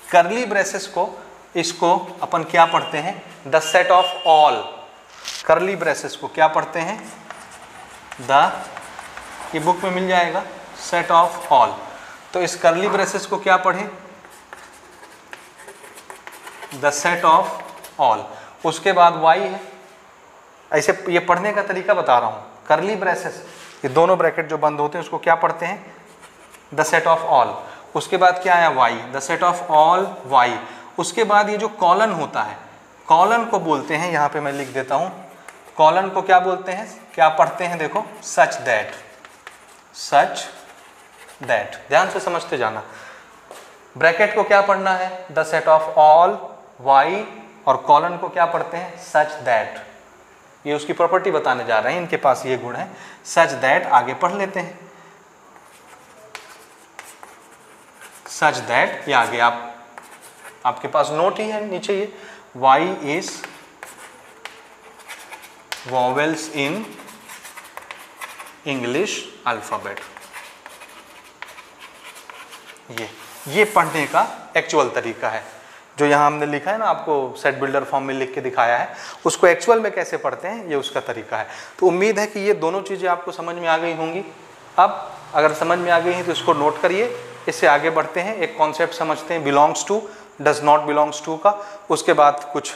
करली ब्रेसेस को, इसको अपन क्या पढ़ते हैं, द सेट ऑफ ऑल। करली ब्रेसेस को क्या पढ़ते हैं, ये बुक में मिल जाएगा, सेट ऑफ ऑल। तो इस करली ब्रेसेस को क्या पढ़ें, द सेट ऑफ ऑल। उसके बाद y है, ऐसे ये पढ़ने का तरीका बता रहा हूँ। करली ब्रेसेस, ये दोनों ब्रैकेट जो बंद होते हैं उसको क्या पढ़ते हैं, द सेट ऑफ ऑल। उसके बाद क्या आया, y, the set of all y। उसके बाद ये जो कॉलन होता है, कॉलन को बोलते हैं, यहाँ पे मैं लिख देता हूँ, कॉलन को क्या बोलते हैं, क्या पढ़ते हैं, देखो, सच दैट, सच दैट। ध्यान से समझते जाना। ब्रैकेट को क्या पढ़ना है, the set of all y, और कॉलन को क्या पढ़ते हैं, सच दैट। ये उसकी प्रॉपर्टी बताने जा रहे हैं, इनके पास ये गुण है, सच दैट। आगे पढ़ लेते हैं, सच दैट, ये आगे आपके पास नोट ही है नीचे, ये y is vowels in English alphabet. ये पढ़ने का एक्चुअल तरीका है, जो यहाँ हमने लिखा है ना, आपको सेट बिल्डर फॉर्म में लिख के दिखाया है, उसको एक्चुअल में कैसे पढ़ते हैं ये उसका तरीका है। तो उम्मीद है कि ये दोनों चीज़ें आपको समझ में आ गई होंगी। अब अगर समझ में आ गई हैं तो इसको नोट करिए, इससे आगे बढ़ते हैं। एक कॉन्सेप्ट समझते हैं belongs to, does not belongs to का। उसके बाद कुछ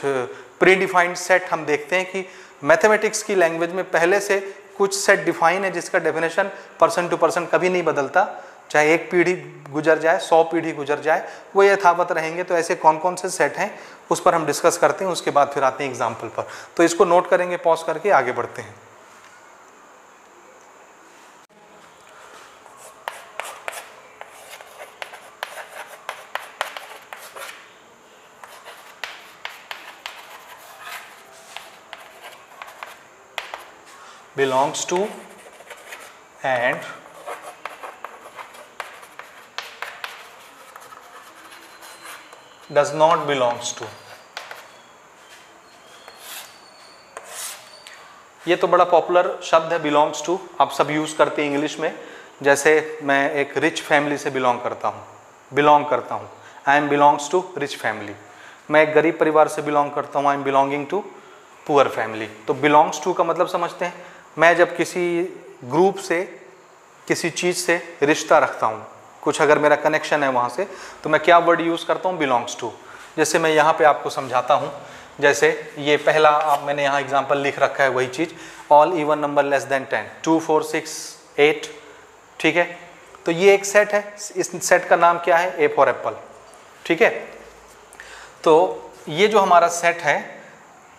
प्री डिफाइंड सेट हम देखते हैं कि मैथमेटिक्स की लैंग्वेज में पहले से कुछ सेट डिफाइन है जिसका डेफिनेशन पर्सन टू पर्सन कभी नहीं बदलता, चाहे एक पीढ़ी गुजर जाए, 100 पीढ़ी गुजर जाए, वो यथावत रहेंगे। तो ऐसे कौन कौन से सेट हैं उस पर हम डिस्कस करते हैं, उसके बाद फिर आते हैं एग्जाम्पल पर। तो इसको नोट करेंगे, पॉज करके आगे बढ़ते हैं। belongs to and does not belongs to। ये तो बड़ा पॉपुलर शब्द है belongs to, आप सब यूज़ करते हैं इंग्लिश में। जैसे मैं एक रिच फैमिली से बिलोंग करता हूँ, I am belongs to rich family. मैं एक गरीब परिवार से बिलोंग करता हूँ, I am belonging to poor family. तो बिलोंग्स टू का मतलब समझते हैं, मैं जब किसी ग्रुप से, किसी चीज़ से रिश्ता रखता हूँ, कुछ अगर मेरा कनेक्शन है वहाँ से, तो मैं क्या वर्ड यूज़ करता हूँ, बिलोंग्स टू। जैसे मैं यहाँ पे आपको समझाता हूँ, जैसे ये पहला मैंने यहाँ एग्जाम्पल लिख रखा है, वही चीज़, all even number less than 10, 2 4 6 8, ठीक है। तो ये एक सेट है, इस सेट का नाम क्या है, ए फॉर एप्पल, ठीक है। तो ये जो हमारा सेट है,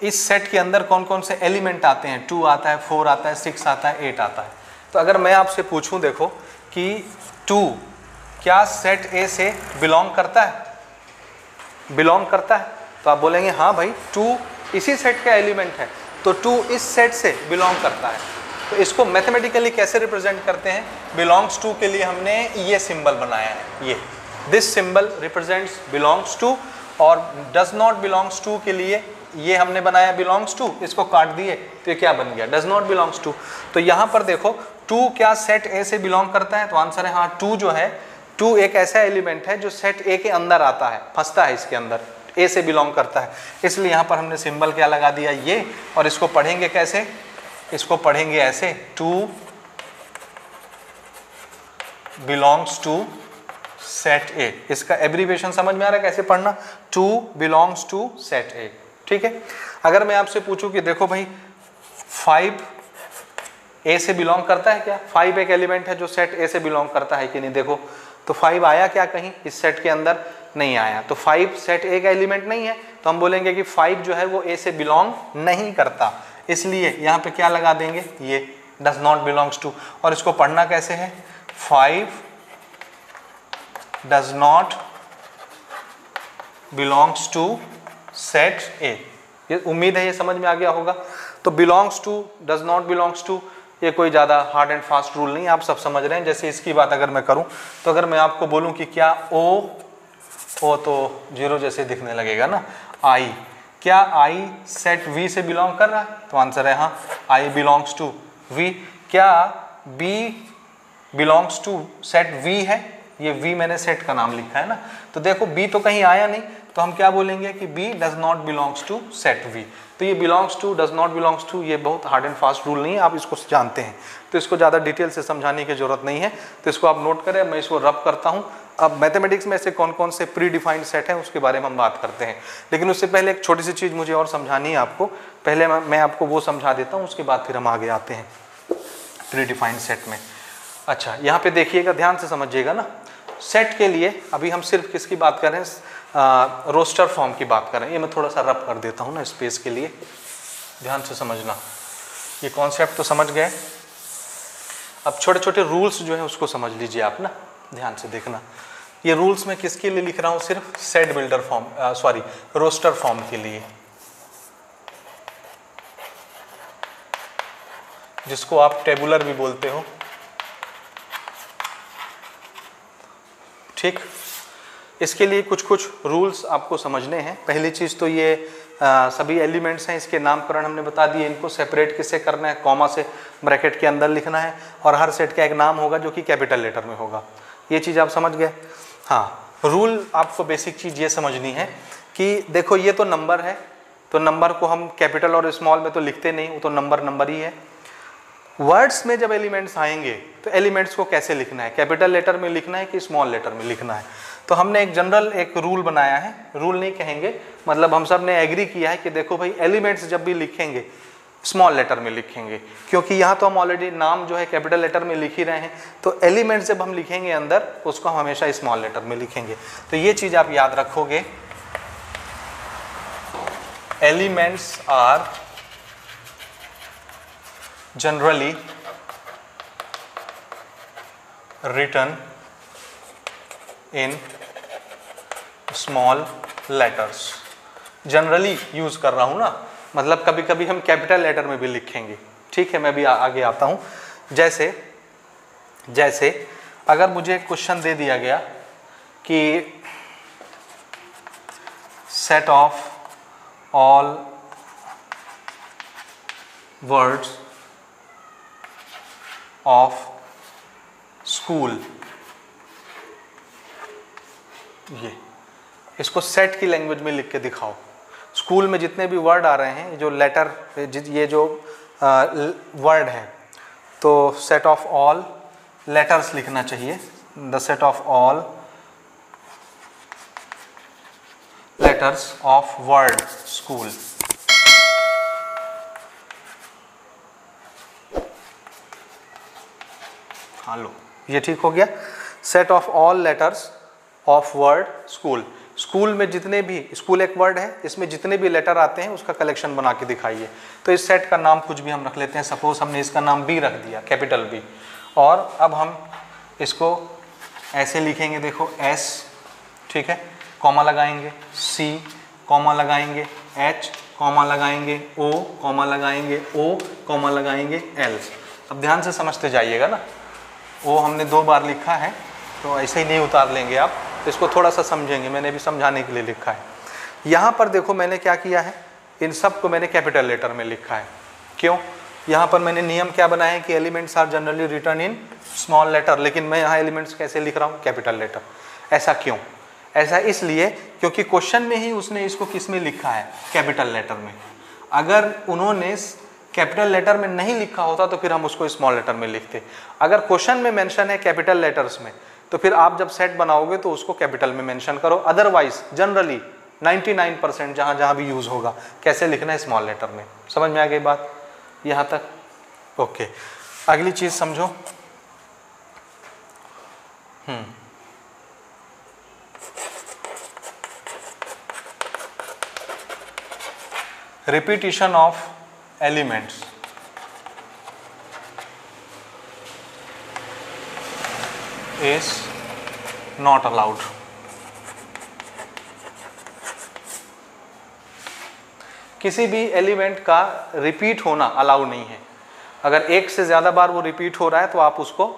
इस सेट के अंदर कौन कौन से एलिमेंट आते हैं, 2 आता है, 4 आता है, 6 आता है, 8 आता है। तो अगर मैं आपसे पूछूं, देखो कि 2 क्या सेट ए से बिलोंग करता है, बिलोंग करता है, तो आप बोलेंगे हाँ भाई 2 इसी सेट का एलिमेंट है, तो 2 इस सेट से बिलोंग करता है। तो इसको मैथमेटिकली कैसे रिप्रेजेंट करते हैं, बिलोंग्स टू के लिए हमने ये सिंबल बनाया है, ये this symbol represents belongs to, और डज नॉट बिलोंग्स टू के लिए ये हमने बनाया बिलोंग्स टू, इसको काट दिए तो ये क्या बन गया, डज नॉट बिलोंग्स टू। तो यहाँ पर देखो 2 क्या सेट ए से बिलोंग करता है, तो आंसर है हाँ, 2 जो है, 2 एक ऐसा एलिमेंट है जो सेट ए के अंदर आता है, फंसता है इसके अंदर, ए से बिलोंग करता है, इसलिए यहाँ पर हमने सिंबल क्या लगा दिया, ये। और इसको पढ़ेंगे कैसे, इसको पढ़ेंगे ऐसे, 2 बिलोंग्स टू सेट ए। इसका एब्रीविएशन समझ में आ रहा है कैसे पढ़ना, 2 बिलोंग्स टू सेट ए, ठीक है। अगर मैं आपसे पूछूं कि देखो भाई 5 ए से बिलोंग करता है क्या, 5 एक एलिमेंट है जो सेट ए से बिलोंग करता है कि नहीं, देखो तो 5 आया क्या कहीं इस सेट के अंदर, नहीं आया। तो 5 सेट ए का एलिमेंट नहीं है, तो हम बोलेंगे कि 5 जो है वो ए से बिलोंग नहीं करता, इसलिए यहाँ पे क्या लगा देंगे, ये डज नॉट बिलोंग्स टू। और इसको पढ़ना कैसे है, 5 does not belongs to set A. ये उम्मीद है ये समझ में आ गया होगा। तो belongs to, does not belongs to, ये कोई ज़्यादा हार्ड एंड फास्ट रूल नहीं, आप सब समझ रहे हैं। जैसे इसकी बात अगर मैं करूं, तो अगर मैं आपको बोलूं कि क्या ओ तो 0 जैसे दिखने लगेगा ना, आई, क्या आई सेट वी से बिलोंग कर रहा है, तो आंसर है हाँ, आई बिलोंग्स टू वी। क्या B belongs to set V है, ये वी मैंने सेट का नाम लिखा है ना, तो देखो बी तो कहीं आया नहीं, तो हम क्या बोलेंगे कि B does not belongs to set V. तो ये belongs to, does not belongs to, ये बहुत हार्ड एंड फास्ट रूल नहीं है, आप इसको जानते हैं, तो इसको ज़्यादा डिटेल से समझाने की जरूरत नहीं है। तो इसको आप नोट करें, मैं इसको रब करता हूँ। अब मैथमेटिक्स में ऐसे कौन कौन से प्री डिफाइंड सेट हैं उसके बारे में हम बात करते हैं, लेकिन उससे पहले एक छोटी सी चीज़ मुझे और समझानी है आपको। पहले मैं आपको वो समझा देता हूँ, उसके बाद फिर हम आगे आते हैं प्री डिफाइंड सेट में। अच्छा, यहाँ पे देखिएगा, ध्यान से समझिएगा ना। सेट के लिए अभी हम सिर्फ किसकी बात कर रहे हैं, रोस्टर फॉर्म की बात कर रहे हैं। ये मैं थोड़ा सा रब कर देता हूँ ना स्पेस के लिए, ध्यान से समझना। ये कॉन्सेप्ट तो समझ गए, अब छोटे छोटे रूल्स जो है उसको समझ लीजिए आप ना, ध्यान से देखना। ये रूल्स मैं किसके लिए लिख रहा हूँ, सिर्फ set builder form, sorry roster form के लिए, जिसको आप टेबुलर भी बोलते हो, ठीक। इसके लिए कुछ कुछ रूल्स आपको समझने हैं। पहली चीज़ तो ये सभी एलिमेंट्स हैं, इसके नामकरण हमने बता दिए, इनको सेपरेट किससे करना है, कॉमा से ब्रैकेट के अंदर लिखना है, और हर सेट का एक नाम होगा जो कि कैपिटल लेटर में होगा। ये चीज़ आप समझ गए। हाँ, रूल आपको बेसिक चीज़ ये समझनी है कि देखो ये तो नंबर है, तो नंबर को हम कैपिटल और स्मॉल में तो लिखते नहीं, वो तो नंबर ही है। वर्ड्स में जब एलिमेंट्स आएंगे तो एलिमेंट्स को कैसे लिखना है, कैपिटल लेटर में लिखना है कि स्मॉल लेटर में लिखना है। तो हमने एक जनरल एक रूल बनाया है, रूल नहीं कहेंगे, मतलब हम सब ने एग्री किया है कि देखो भाई एलिमेंट्स जब भी लिखेंगे स्मॉल लेटर में लिखेंगे, क्योंकि यहाँ तो हम ऑलरेडी नाम जो है कैपिटल लेटर में लिख ही रहे हैं, तो एलिमेंट्स जब हम लिखेंगे अंदर उसको हम हमेशा स्मॉल लेटर में लिखेंगे। तो ये चीज़ आप याद रखोगे, elements are generally written in small letters। Generally use कर रहा हूं ना, मतलब कभी कभी हम कैपिटल लेटर में भी लिखेंगे, ठीक है। मैं भी आगे आता हूं। जैसे अगर मुझे क्वेश्चन दे दिया गया कि set of all words of school, ये इसको सेट की लैंग्वेज में लिख के दिखाओ। स्कूल में जितने भी वर्ड आ रहे हैं, जो लेटर, ये जो वर्ड है, तो सेट ऑफ ऑल लेटर्स लिखना चाहिए। The set of all letters of word school. हाँ लो, ये ठीक हो गया। Set of all letters of word school. School में जितने भी, स्कूल एक वर्ड है, इसमें जितने भी लेटर आते हैं उसका कलेक्शन बना के दिखाइए। तो इस सेट का नाम कुछ भी हम रख लेते हैं। सपोज हमने इसका नाम बी रख दिया, कैपिटल बी। और अब हम इसको ऐसे लिखेंगे, देखो एस, ठीक है, कॉमा लगाएंगे, सी कॉमा लगाएंगे, एच कॉमा लगाएंगे, ओ कॉमा लगाएंगे, ओ कॉमा लगाएंगे, एल। अब ध्यान से समझते जाइएगा ना, ओ हमने 2 बार लिखा है तो ऐसे ही नहीं उतार लेंगे आप, तो इसको थोड़ा सा समझेंगे, मैंने भी समझाने के लिए लिखा है। यहाँ पर देखो मैंने क्या किया है, इन सब को मैंने कैपिटल लेटर में लिखा है। क्यों? यहाँ पर मैंने नियम क्या बनाया है कि elements are generally written in small letter, लेकिन मैं यहाँ एलिमेंट्स कैसे लिख रहा हूँ, कैपिटल लेटर। ऐसा क्यों? ऐसा इसलिए क्योंकि क्वेश्चन में ही उसने इसको किस में लिखा है, कैपिटल लेटर में। अगर उन्होंने कैपिटल लेटर में नहीं लिखा होता तो फिर हम उसको स्मॉल लेटर में लिखते। अगर क्वेश्चन में मेंशन है कैपिटल लेटर्स में, तो फिर आप जब सेट बनाओगे तो उसको कैपिटल में मेंशन करो। अदरवाइज जनरली 99% जहाँ भी यूज होगा कैसे लिखना है, स्मॉल लेटर में। समझ में आ गई बात यहाँ तक? ओके, अगली चीज समझो। Repetition of elements is not allowed। किसी भी एलिमेंट का रिपीट होना अलाउ नहीं है। अगर एक से ज़्यादा बार वो रिपीट हो रहा है तो आप उसको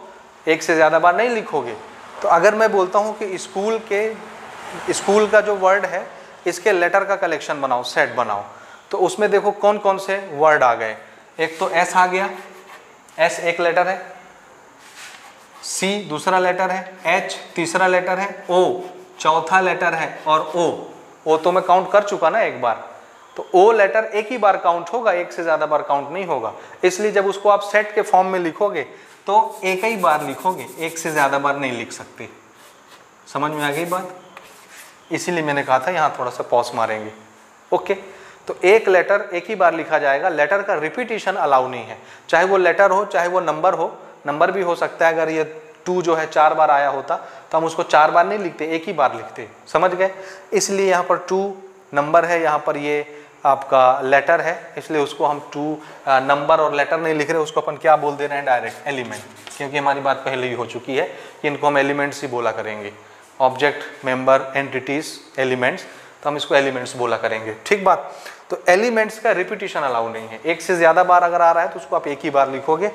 एक से ज़्यादा बार नहीं लिखोगे। तो अगर मैं बोलता हूँ कि स्कूल का जो वर्ड है इसके लेटर का कलेक्शन बनाओ, सेट बनाओ, तो उसमें देखो कौन कौन से वर्ड आ गए। एक तो एस आ गया, एस एक लेटर है, सी दूसरा लेटर है, एच तीसरा लेटर है, ओ चौथा लेटर है, और ओ तो मैं काउंट कर चुका ना एक बार, तो ओ लेटर एक ही बार काउंट होगा, एक से ज़्यादा बार काउंट नहीं होगा। इसलिए जब उसको आप सेट के फॉर्म में लिखोगे तो एक ही बार लिखोगे, एक से ज़्यादा बार नहीं लिख सकते। समझ में आ गई बात? इसीलिए मैंने कहा था यहाँ थोड़ा सा पॉज मारेंगे। ओके, तो एक लेटर एक ही बार लिखा जाएगा, लेटर का रिपीटिशन अलाउ नहीं है। चाहे वो लेटर हो चाहे वो नंबर हो, नंबर भी हो सकता है। अगर ये 2 जो है 4 बार आया होता तो हम उसको 4 बार नहीं लिखते, एक ही बार लिखते। समझ गए? इसलिए यहाँ पर 2 नंबर है, यहाँ पर ये आपका लेटर है, इसलिए उसको हम 2 नंबर और लेटर नहीं लिख रहे, उसको अपन क्या बोल दे रहे हैं, डायरेक्ट एलिमेंट। क्योंकि हमारी बात पहले ही हो चुकी है कि इनको हम एलिमेंट्स ही बोला करेंगे। ऑब्जेक्ट, मेंबर, एंटिटीज, एलिमेंट्स, तो हम इसको एलिमेंट्स बोला करेंगे। ठीक बात? तो एलिमेंट्स का रिपीटिशन अलाउ नहीं है। एक से ज़्यादा बार अगर आ रहा है तो उसको आप एक ही बार लिखोगे।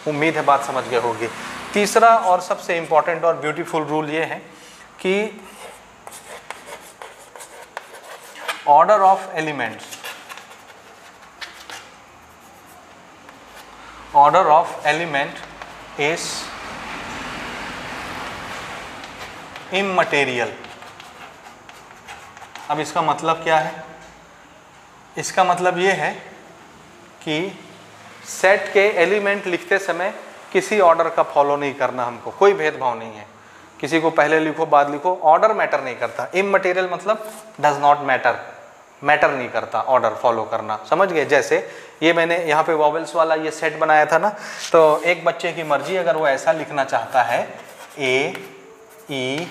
उम्मीद है बात समझ गए होगी। तीसरा और सबसे इंपॉर्टेंट और ब्यूटीफुल रूल ये है कि order of elements, order of element is immaterial. अब इसका मतलब क्या है? इसका मतलब ये है कि सेट के एलिमेंट लिखते समय किसी ऑर्डर का फॉलो नहीं करना हमको, कोई भेदभाव नहीं है। किसी को पहले लिखो बाद लिखो, ऑर्डर मैटर नहीं करता। इममटेरियल मतलब डज नॉट मैटर, मैटर नहीं करता ऑर्डर फॉलो करना। समझ गए? जैसे ये मैंने यहाँ पे वॉवेल्स वाला ये सेट बनाया था ना, तो एक बच्चे की मर्जी, अगर वो ऐसा लिखना चाहता है ए ई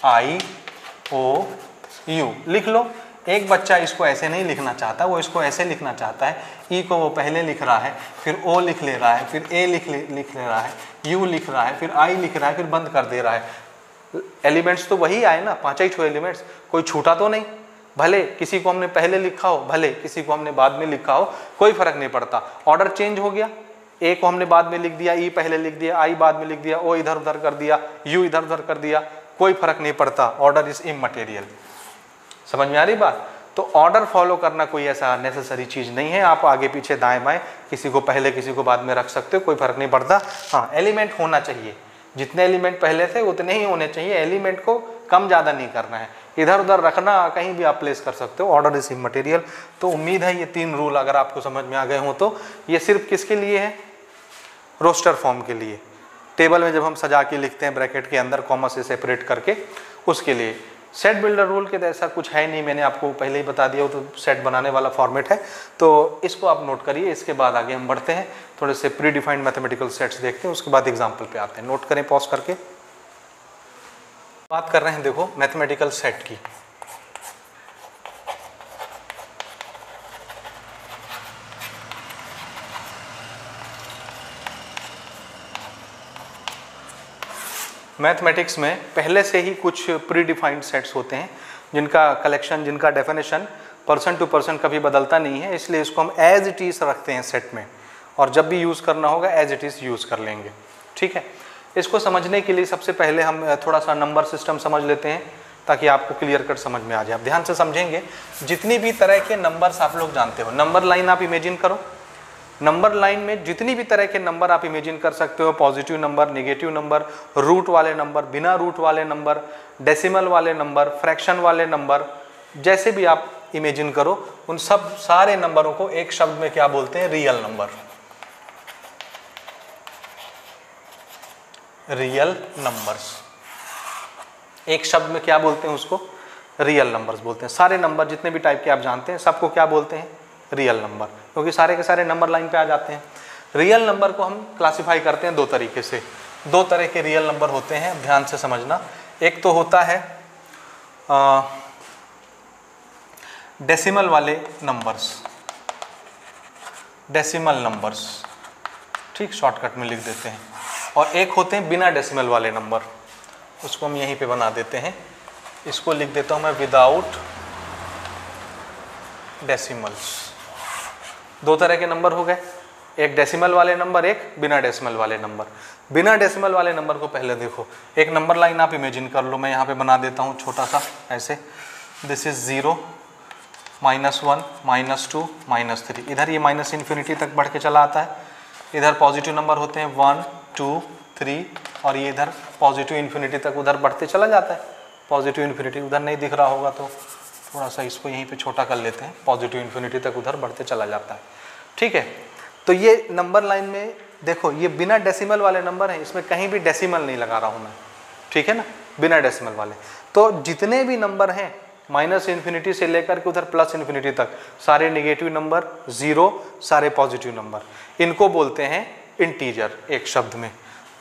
आई ओ यू, लिख लो। एक बच्चा इसको ऐसे नहीं लिखना चाहता, वो इसको ऐसे लिखना चाहता है। ई को वो पहले लिख रहा है, फिर ओ लिख ले रहा है, फिर ए लिख ले रहा है, यू लिख रहा है, फिर आई लिख रहा है, फिर बंद कर दे रहा है। एलिमेंट्स तो वही आए ना, 5 ही छो एलिमेंट्स, कोई छूटा तो नहीं। भले किसी को हमने पहले लिखा हो, भले किसी को हमने बाद में लिखा हो, कोई फर्क नहीं पड़ता। ऑर्डर चेंज हो गया, ए को हमने बाद में लिख दिया, ई पहले लिख दिया, आई बाद में लिख दिया, ओ इधर उधर कर दिया, यू इधर उधर कर दिया, कोई फर्क नहीं पड़ता। Order is immaterial. समझ में आ रही बात? तो ऑर्डर फॉलो करना कोई ऐसा नेसेसरी चीज़ नहीं है। आप आगे पीछे दाएं बाएं किसी को पहले किसी को बाद में रख सकते हो, कोई फर्क नहीं पड़ता। हाँ, एलिमेंट होना चाहिए, जितने एलिमेंट पहले थे उतने ही होने चाहिए। एलिमेंट को कम ज़्यादा नहीं करना है, इधर उधर रखना, कहीं भी आप प्लेस कर सकते हो। Order receive material. तो उम्मीद है ये 3 रूल अगर आपको समझ में आ गए हो तो ये सिर्फ किसके लिए है, रोस्टर फॉर्म के लिए। टेबल में जब हम सजा के लिखते हैं ब्रैकेट के अंदर कॉमा से सेपरेट करके, उसके लिए। सेट बिल्डर रूल के तो ऐसा कुछ है नहीं, मैंने आपको पहले ही बता दिया, वो तो सेट बनाने वाला फॉर्मेट है, तो इसको आप नोट करिए। इसके बाद आगे हम बढ़ते हैं, थोड़े से प्री डिफाइंड मैथमेटिकल सेट्स देखते हैं, उसके बाद एग्जाम्पल पे आते हैं। नोट करें पॉज करके। बात कर रहे हैं देखो मैथमेटिकल सेट की। मैथमेटिक्स में पहले से ही कुछ प्री डिफाइंड सेट्स होते हैं जिनका कलेक्शन, जिनका डेफिनेशन पर्सन टू पर्सन कभी बदलता नहीं है, इसलिए इसको हम एज इट इज़ रखते हैं सेट में, और जब भी यूज़ करना होगा एज इट इज़ यूज़ कर लेंगे। ठीक है, इसको समझने के लिए सबसे पहले हम थोड़ा सा नंबर सिस्टम समझ लेते हैं ताकि आपको क्लियर कट समझ में आ जाए। आप ध्यान से समझेंगे, जितनी भी तरह के नंबर्स आप लोग जानते हो, नंबर लाइन आप इमेजिन करो, नंबर लाइन में जितनी भी तरह के नंबर आप इमेजिन कर सकते हो, positive number, negative number, root वाले नंबर, बिना रूट वाले नंबर, डेसिमल वाले नंबर, फ्रैक्शन वाले नंबर, जैसे भी आप इमेजिन करो, उन सब सारे नंबरों को एक शब्द में क्या बोलते हैं, रियल नंबर। रियल नंबर्स, एक शब्द में क्या बोलते हैं उसको, रियल नंबर्स बोलते हैं। सारे नंबर जितने भी टाइप के आप जानते हैं सबको क्या बोलते हैं, रियल नंबर, क्योंकि सारे के सारे नंबर लाइन पे आ जाते हैं। रियल नंबर को हम क्लासिफाई करते हैं 2 तरीके से। 2 तरह के रियल नंबर होते हैं, ध्यान से समझना। एक तो होता है डेसिमल वाले नंबर्स, डेसिमल नंबर्स, ठीक, शॉर्टकट में लिख देते हैं। और एक होते हैं बिना डेसिमल वाले नंबर, उसको हम यहीं पे बना देते हैं, इसको लिख देता हूँ मैं विदाउट डेसिमल्स। 2 तरह के नंबर हो गए, एक डेसिमल वाले नंबर, एक बिना डेसिमल वाले नंबर। बिना डेसिमल वाले नंबर को पहले देखो, एक नंबर लाइन आप इमेजिन कर लो, मैं यहाँ पे बना देता हूँ छोटा सा ऐसे, दिस इज 0, -1, -2, -3, इधर ये माइनस इन्फिनिटी तक बढ़ के चला आता है। इधर पॉजिटिव नंबर होते हैं 1, 2, 3, और ये इधर पॉजिटिव इन्फिनिटी तक उधर बढ़ते चला जाता है। पॉजिटिव इन्फिनिटी उधर नहीं दिख रहा होगा तो थोड़ा सा इसको यहीं पे छोटा कर लेते हैं, पॉजिटिव इन्फिनिटी तक उधर बढ़ते चला जाता है। ठीक है, तो ये नंबर लाइन में देखो, ये बिना डेसिमल वाले नंबर हैं, इसमें कहीं भी डेसिमल नहीं लगा रहा हूँ मैं, ठीक है ना, बिना डेसिमल वाले। तो जितने भी नंबर हैं माइनस इन्फिनिटी से लेकर के उधर प्लस इन्फिनिटी तक, सारे नेगेटिव नंबर, 0, सारे पॉजिटिव नंबर, इनको बोलते हैं इंटीजर एक शब्द में।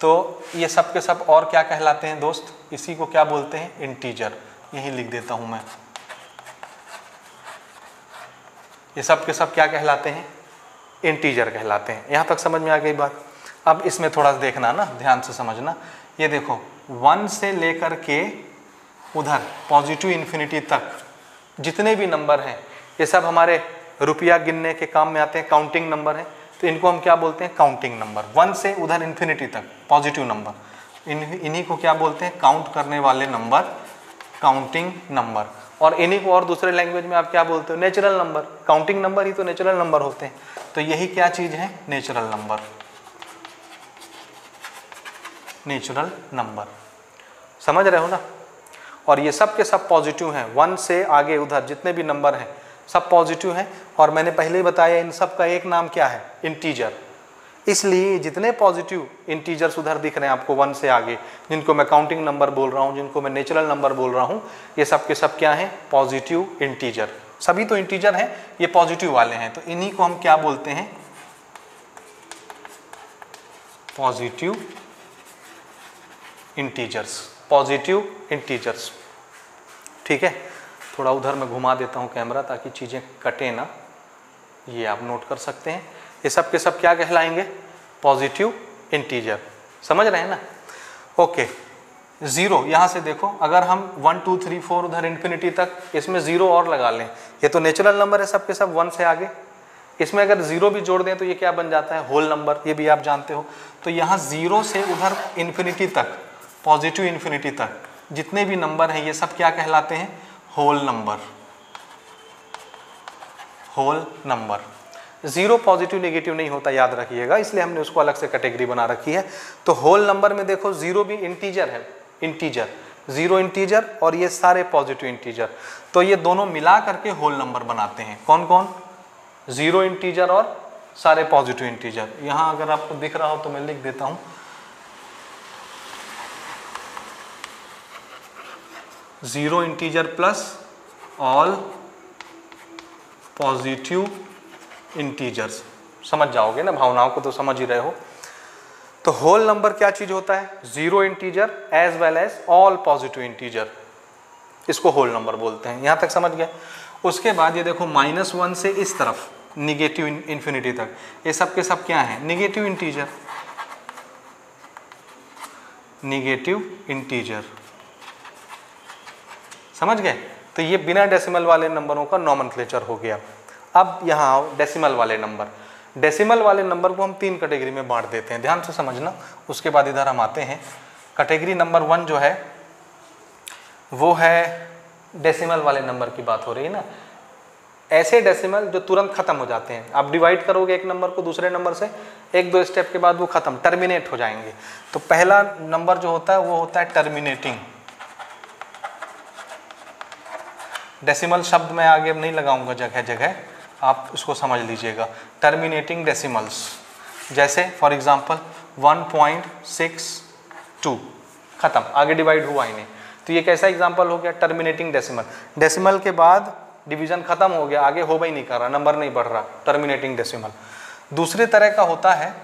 तो ये सब के सब और क्या कहलाते हैं दोस्त, इसी को क्या बोलते हैं, इंटीजर। यही लिख देता हूँ मैं, ये सब के सब क्या कहलाते हैं, इंटीजर कहलाते हैं। यहाँ तक समझ में आ गई बात। अब इसमें थोड़ा सा देखना ना, ध्यान से समझना। ये देखो 1 से लेकर के उधर पॉजिटिव इन्फिनिटी तक जितने भी नंबर हैं, ये सब हमारे रुपया गिनने के काम में आते हैं, काउंटिंग नंबर हैं, तो इनको हम क्या बोलते हैं, काउंटिंग नंबर। 1 से उधर इन्फिनिटी तक पॉजिटिव नंबर, इन्हीं को क्या बोलते हैं, काउंट करने वाले नंबर, काउंटिंग नंबर। और इन्हीं को और दूसरे लैंग्वेज में आप क्या बोलते हो, नेचुरल नंबर। काउंटिंग नंबर ही तो नेचुरल नंबर होते हैं, तो यही क्या चीज़ है, नेचुरल नंबर, नेचुरल नंबर। समझ रहे हो ना। और ये सब के सब पॉजिटिव हैं, 1 से आगे उधर जितने भी नंबर हैं सब पॉजिटिव हैं। और मैंने पहले ही बताया इन सब का एक नाम क्या है, इंटीजर। इसलिए जितने पॉजिटिव इंटीजर्स उधर दिख रहे हैं आपको 1 से आगे, जिनको मैं काउंटिंग नंबर बोल रहा हूँ, जिनको मैं नेचुरल नंबर बोल रहा हूँ, ये सब के सब क्या हैं, पॉजिटिव इंटीजर। सभी तो इंटीजर हैं, ये पॉजिटिव वाले हैं, तो इन्हीं को हम क्या बोलते हैं, पॉजिटिव इंटीजर्स, पॉजिटिव इंटीजर्स। ठीक है, थोड़ा उधर मैं घुमा देता हूँ कैमरा ताकि चीज़ें कटे ना, ये आप नोट कर सकते हैं। ये सब के सब क्या कहलाएंगे, पॉजिटिव इंटीजर। समझ रहे हैं ना। ओके, 0 यहाँ से देखो, अगर हम 1 2 3 4 उधर इन्फिनिटी तक, इसमें 0 और लगा लें, ये तो नेचुरल नंबर है सब के सब 1 से आगे, इसमें अगर 0 भी जोड़ दें तो ये क्या बन जाता है, होल नंबर, ये भी आप जानते हो। तो यहाँ 0 से उधर इन्फिनिटी तक, पॉजिटिव इन्फिनिटी तक जितने भी नंबर हैं ये सब क्या कहलाते हैं, whole number, whole number. 0 positive negative नहीं होता, याद रखिएगा, इसलिए हमने उसको अलग से कैटेगरी बना रखी है। तो होल नंबर में देखो 0 भी इंटीजर है, इंटीजर, जीरो इंटीजर और ये सारे पॉजिटिव इंटीजर, तो ये दोनों मिला करके होल नंबर बनाते हैं। कौन कौन? जीरो इंटीजर और सारे पॉजिटिव इंटीजर। यहाँ अगर आपको दिख रहा हो तो मैं लिख देता हूँ, zero integer plus all positive integers. समझ जाओगे ना, भावनाओं को तो समझ ही रहे हो। तो होल नंबर क्या चीज होता है? Zero integer as well as all positive integer, इसको होल नंबर बोलते हैं। यहां तक समझ गए? उसके बाद ये देखो -1 से इस तरफ निगेटिव इन्फिनिटी तक, ये सब के सब क्या है? Negative integer. निगेटिव इंटीजर, समझ गए? तो ये बिना डेसिमल वाले नंबरों का नॉमेनक्लेचर हो गया। अब यहाँ आओ डेसिमल वाले नंबर। डेसिमल वाले नंबर को हम 3 कैटेगरी में बांट देते हैं, ध्यान से समझना। उसके बाद इधर हम आते हैं। कैटेगरी नंबर 1 जो है वो है डेसिमल वाले नंबर की बात हो रही है ना, ऐसे डेसिमल जो तुरंत खत्म हो जाते हैं। आप डिवाइड करोगे एक नंबर को दूसरे नंबर से, 1-2 स्टेप के बाद वो खत्म, टर्मिनेट हो जाएंगे। तो पहला नंबर जो होता है वो होता है टर्मिनेटिंग। डेसिमल शब्द मैं आगे नहीं लगाऊंगा जगह जगह, आप उसको समझ लीजिएगा। टर्मिनेटिंग डेसिमल्स, जैसे फॉर एग्जांपल 1.62 खत्म, आगे डिवाइड हुआ ही नहीं। तो ये कैसा एग्जांपल हो गया? Terminating decimal. डेसिमल के बाद डिवीजन खत्म हो गया, आगे हो ही नहीं कर रहा, नंबर नहीं बढ़ रहा, टर्मिनेटिंग डेसिमल। दूसरे तरह का होता है,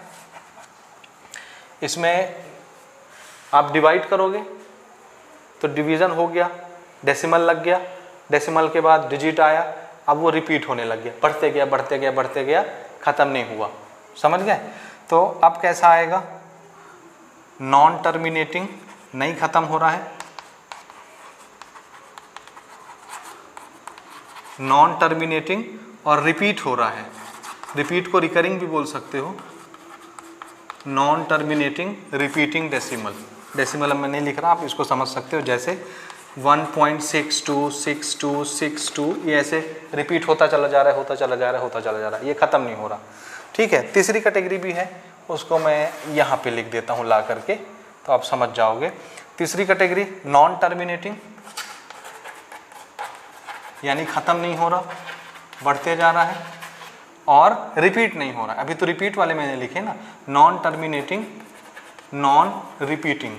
इसमें आप डिवाइड करोगे तो डिवीजन हो गया, डेसिमल लग गया, डेसिमल के बाद डिजिट आया, अब वो रिपीट होने लग गया, बढ़ते गया बढ़ते गया बढ़ते गया, खत्म नहीं हुआ। समझ गए? तो अब कैसा आएगा? नॉन टर्मिनेटिंग, नहीं खत्म हो रहा है, नॉन टर्मिनेटिंग और रिपीट हो रहा है। रिपीट को रिकरिंग भी बोल सकते हो। Non terminating repeating decimal. Decimal अब मैं नहीं लिख रहा, आप इसको समझ सकते हो, जैसे 1.62 62 62, ये ऐसे रिपीट होता चला जा रहा है, होता चला जा रहा है, होता चला जा रहा है, ये खत्म नहीं हो रहा। ठीक है। तीसरी कैटेगरी भी है, उसको मैं यहाँ पे लिख देता हूँ ला करके, तो आप समझ जाओगे। तीसरी कैटेगरी नॉन टर्मिनेटिंग, यानी खत्म नहीं हो रहा, बढ़ते जा रहा है, और रिपीट नहीं हो रहा। अभी तो रिपीट वाले मैंने लिखे ना, नॉन टर्मिनेटिंग नॉन रिपीटिंग,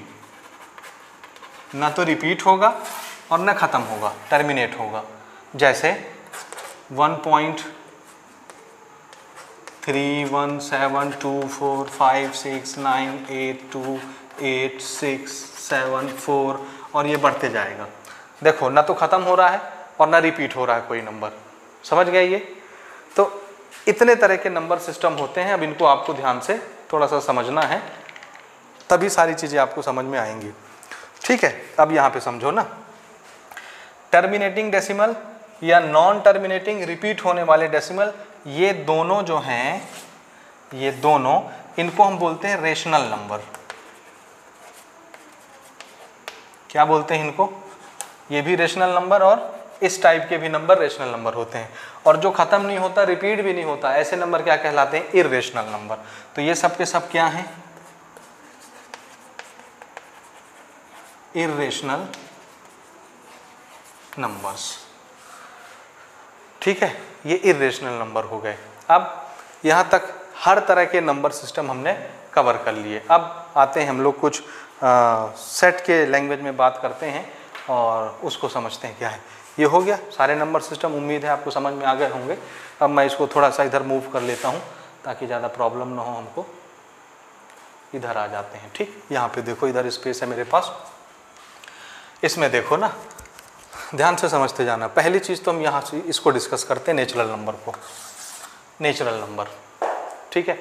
ना तो रिपीट होगा और ना खत्म होगा, टर्मिनेट होगा। जैसे 1.3172456982867 और ये बढ़ते जाएगा। देखो, ना तो खत्म हो रहा है और ना रिपीट हो रहा है कोई नंबर। समझ गए? ये तो इतने तरह के नंबर सिस्टम होते हैं। अब इनको आपको ध्यान से थोड़ा सा समझना है, तभी सारी चीज़ें आपको समझ में आएंगी। ठीक है। अब यहाँ पे समझो ना, टर्मिनेटिंग डेसिमल या नॉन टर्मिनेटिंग रिपीट होने वाले डेसिमल, ये दोनों जो हैं, ये दोनों, इनको हम बोलते हैं रेशनल नंबर। क्या बोलते हैं इनको? ये भी रेशनल नंबर और इस टाइप के भी नंबर रेशनल नंबर होते हैं। और जो खत्म नहीं होता, रिपीट भी नहीं होता, ऐसे नंबर क्या कहलाते हैं? Irrational number. तो ये सब के सब क्या हैं? Irrational numbers. ठीक है, ये इर्रेशनल नंबर हो गए। अब यहाँ तक हर तरह के नंबर सिस्टम हमने कवर कर लिए। अब आते हैं हम लोग कुछ सेट के लैंग्वेज में बात करते हैं और उसको समझते हैं क्या है। ये हो गया सारे नंबर सिस्टम, उम्मीद है आपको समझ में आ गए होंगे। अब मैं इसको थोड़ा सा इधर मूव कर लेता हूँ ताकि ज़्यादा प्रॉब्लम ना हो हमको। इधर आ जाते हैं। ठीक, यहाँ पे देखो, इधर स्पेस है मेरे पास। इसमें देखो ना, ध्यान से समझते जाना। पहली चीज़ तो हम यहाँ से इसको डिस्कस करते हैं, नेचुरल नंबर को। नेचुरल नंबर, ठीक है।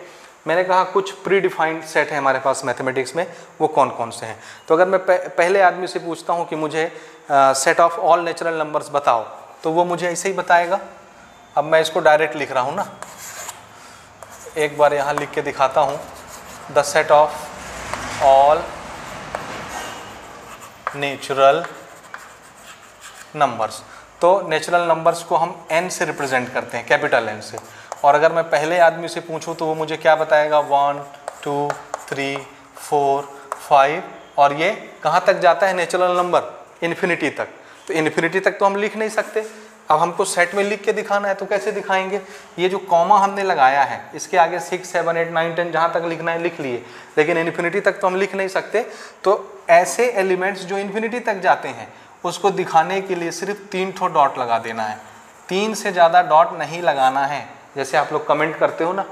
मैंने कहा कुछ प्री डिफाइंड सेट है हमारे पास मैथमेटिक्स में, वो कौन कौन से हैं। तो अगर मैं पहले आदमी से पूछता हूँ कि मुझे set of all natural numbers बताओ, तो वो मुझे ऐसे ही बताएगा। अब मैं इसको डायरेक्ट लिख रहा हूँ ना, एक बार यहाँ लिख के दिखाता हूँ। The set of all natural numbers. तो नेचुरल नंबर्स को हम n से रिप्रेजेंट करते हैं, कैपिटल N से। और अगर मैं पहले आदमी से पूछूं तो वो मुझे क्या बताएगा? 1 2 3 4 5 और ये कहाँ तक जाता है नेचुरल नंबर, इन्फिनिटी तक। तो इन्फिनिटी तक तो हम लिख नहीं सकते, अब हमको सेट में लिख के दिखाना है तो कैसे दिखाएंगे। ये जो कॉमा हमने लगाया है इसके आगे 6, 7, 8, 9, 10 जहाँ तक लिखना है लिख लिए, लेकिन इन्फिनिटी तक तो हम लिख नहीं सकते। तो ऐसे एलिमेंट्स जो इन्फिनिटी तक जाते हैं उसको दिखाने के लिए सिर्फ 3 ठो डॉट लगा देना है, 3 से ज़्यादा डॉट नहीं लगाना है। जैसे आप लोग कमेंट करते हो ना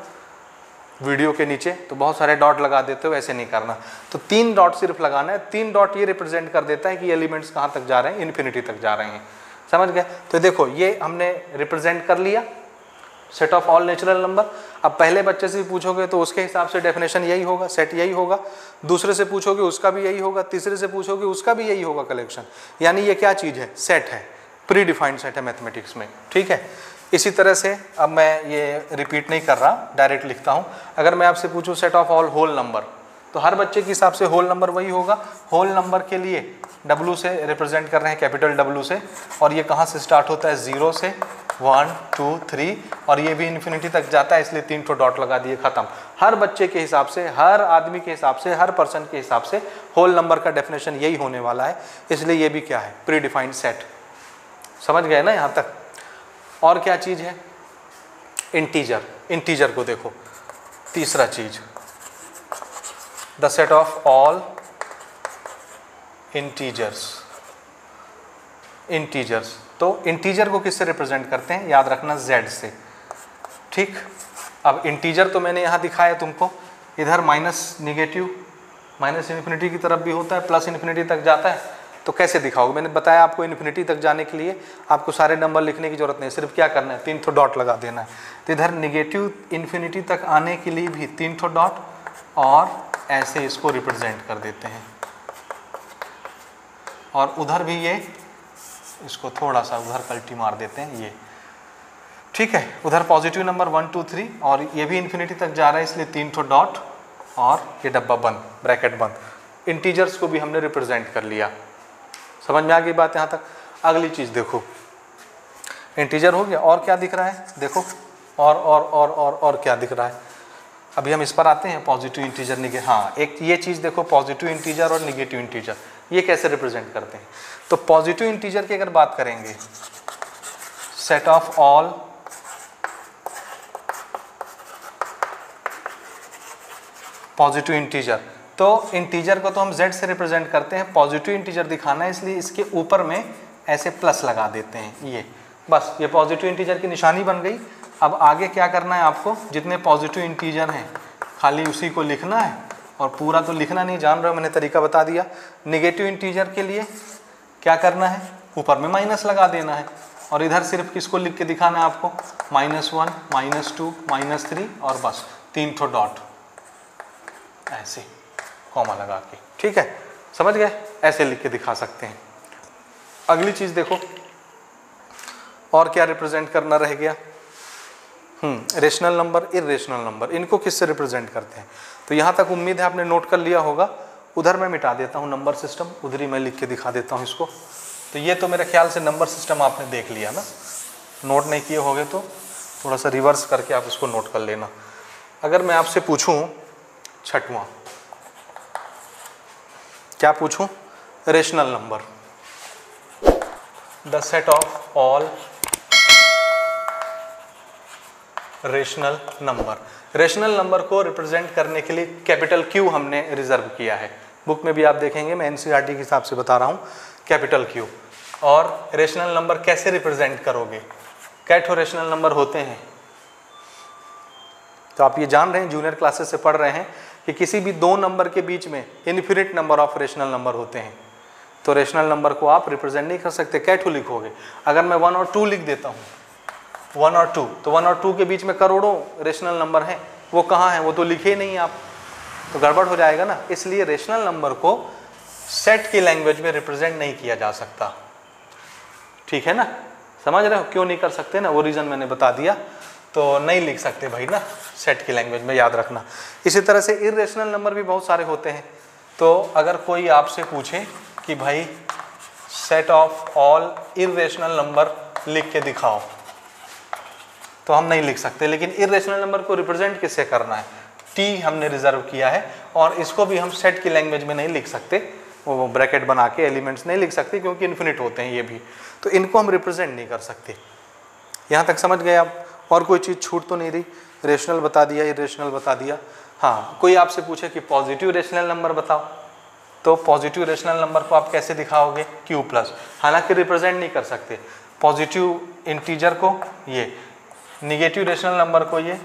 वीडियो के नीचे तो बहुत सारे डॉट लगा देते हो, ऐसे नहीं करना। तो 3 डॉट सिर्फ लगाना है। 3 डॉट ये रिप्रेजेंट कर देता है कि एलिमेंट्स कहाँ तक जा रहे हैं, इन्फिनिटी तक जा रहे हैं। समझ गए। तो देखो ये हमने रिप्रेजेंट कर लिया set of all natural number. अब पहले बच्चे से भी पूछोगे तो उसके हिसाब से डेफिनेशन यही होगा, सेट यही होगा। दूसरे से पूछोगे उसका भी यही होगा, तीसरे से पूछोगे उसका भी यही होगा कलेक्शन। यानी ये क्या चीज़ है, सेट है, प्री डिफाइंड सेट है मैथमेटिक्स में। ठीक है। इसी तरह से अब मैं ये रिपीट नहीं कर रहा, डायरेक्ट लिखता हूँ। अगर मैं आपसे पूछूँ set of all whole number, तो हर बच्चे के हिसाब से होल नंबर वही होगा। होल नंबर के लिए W से रिप्रेजेंट कर रहे हैं, कैपिटल W से, और ये कहाँ से स्टार्ट होता है, 0 से 1, 2, 3, और ये भी इन्फिनिटी तक जाता है, इसलिए 3 ठो डॉट लगा दिए, खत्म। हर बच्चे के हिसाब से, हर आदमी के हिसाब से, हर पर्सन के हिसाब से होल नंबर का डेफिनेशन यही होने वाला है, इसलिए ये भी क्या है, प्री डिफाइंड सेट। समझ गए ना यहाँ तक। और क्या चीज़ है, इंटीजर। इंटीजर को देखो, तीसरा चीज, the set of all integers. Integers, तो इंटीजर को किससे रिप्रेजेंट करते हैं, याद रखना Z से। ठीक। अब इंटीजर तो मैंने यहाँ दिखाया तुमको, इधर माइनस निगेटिव, माइनस इन्फिनिटी की तरफ भी होता है, प्लस इन्फिनिटी तक जाता है। तो कैसे दिखाओगे, मैंने बताया आपको इन्फिनिटी तक जाने के लिए आपको सारे नंबर लिखने की जरूरत नहीं, सिर्फ क्या करना है, 3 ठो डॉट लगा देना है। तो इधर निगेटिव इन्फिनिटी तक आने के लिए भी 3 ठो डॉट, और ऐसे इसको रिप्रेजेंट कर देते हैं। और उधर भी ये, इसको थोड़ा सा उधर पलटी मार देते हैं ये। ठीक है। उधर पॉजिटिव नंबर 1, 2, 3, और ये भी इन्फिनिटी तक जा रहा है, इसलिए 3 ठो डॉट, और ये डब्बा बंद, ब्रैकेट बंद। इंटीजर्स को भी हमने रिप्रेजेंट कर लिया। समझ में आ गई बात यहाँ तक। अगली चीज़ देखो, इंटीजर हो गया, और क्या दिख रहा है, देखो और क्या दिख रहा है। अभी हम इस पर आते हैं, पॉजिटिव इंटीजर, निगेटिव। हाँ, एक ये चीज़ देखो, पॉजिटिव इंटीजर और निगेटिव इंटीजर, ये कैसे रिप्रेजेंट करते हैं। तो पॉजिटिव इंटीजर की अगर बात करेंगे, set of all positive integer, तो इंटीजर को तो हम Z से रिप्रेजेंट करते हैं। पॉजिटिव इंटीजर दिखाना है, इसलिए इसके ऊपर में ऐसे प्लस लगा देते हैं, ये बस, ये पॉजिटिव इंटीजर की निशानी बन गई। अब आगे क्या करना है आपको, जितने पॉजिटिव इंटीजर हैं खाली उसी को लिखना है, और पूरा तो लिखना नहीं, जान रहे हो, मैंने तरीका बता दिया। निगेटिव इंटीजर के लिए क्या करना है, ऊपर में माइनस लगा देना है, और इधर सिर्फ किसको लिख के दिखाना है आपको, -1, -2, -3, और बस 3 ठो डॉट ऐसे कॉमा लगा के। ठीक है, समझ गए, ऐसे लिख के दिखा सकते हैं। अगली चीज देखो, और क्या रिप्रेजेंट करना रह गया, रेशनल नंबर, इर्रेशनल नंबर, इनको किससे रिप्रेजेंट करते हैं। तो यहाँ तक उम्मीद है आपने नोट कर लिया होगा। उधर मैं मिटा देता हूँ नंबर सिस्टम, उधर ही मैं लिख के दिखा देता हूँ इसको। तो ये तो मेरे ख्याल से नंबर सिस्टम आपने देख लिया ना, नोट नहीं किए होगे तो थोड़ा सा रिवर्स करके आप इसको नोट कर लेना। अगर मैं आपसे पूछूं छठवां, क्या पूछूं, rational number, the set of all rational number. Rational number को रिप्रेजेंट करने के लिए कैपिटल Q हमने रिजर्व किया है, बुक में भी आप देखेंगे, मैं NCERT के हिसाब से बता रहा हूँ, कैपिटल Q। और रेशनल नंबर कैसे रिप्रेजेंट करोगे, कै ठो रेशनल नंबर होते हैं। तो आप ये जान रहे हैं, जूनियर क्लासेस से पढ़ रहे हैं कि किसी भी 2 नंबर के बीच में infinite number of rational number होते हैं। तो रेशनल नंबर को आप रिप्रेजेंट नहीं कर सकते, कै ठो लिखोगे। अगर मैं 1 और 2 लिख देता हूँ, 1 और 2, तो 1 और 2 के बीच में करोड़ों रेशनल नंबर हैं, वो कहाँ हैं, वो तो लिखे ही नहीं आप, तो गड़बड़ हो जाएगा ना। इसलिए रेशनल नंबर को सेट की लैंग्वेज में रिप्रेजेंट नहीं किया जा सकता। ठीक है ना, समझ रहे हो क्यों नहीं कर सकते ना, वो रीज़न मैंने बता दिया। तो नहीं लिख सकते भाई ना सेट की लैंग्वेज में, याद रखना। इसी तरह से इर्रेशनल नंबर भी बहुत सारे होते हैं। तो अगर कोई आपसे पूछे कि भाई set of all irrational number लिख के दिखाओ, तो हम नहीं लिख सकते। लेकिन इर्रेशनल नंबर को रिप्रेजेंट किससे करना है, टी हमने रिजर्व किया है, और इसको भी हम सेट की लैंग्वेज में नहीं लिख सकते, वो ब्रैकेट बना के एलिमेंट्स नहीं लिख सकते क्योंकि इन्फिनिट होते हैं ये भी, तो इनको हम रिप्रेजेंट नहीं कर सकते। यहाँ तक समझ गए आप? और कोई चीज़ छूट तो नहीं रही? रेशनल बता दिया, इरेशनल बता दिया। हाँ, कोई आपसे पूछे कि पॉजिटिव रेशनल नंबर बताओ, तो पॉजिटिव रेशनल नंबर को आप कैसे दिखाओगे? Q प्लस, हालांकि रिप्रेजेंट नहीं कर सकते पॉजिटिव इंटीजर को ये, निगेटिव रेशनल नंबर को ये,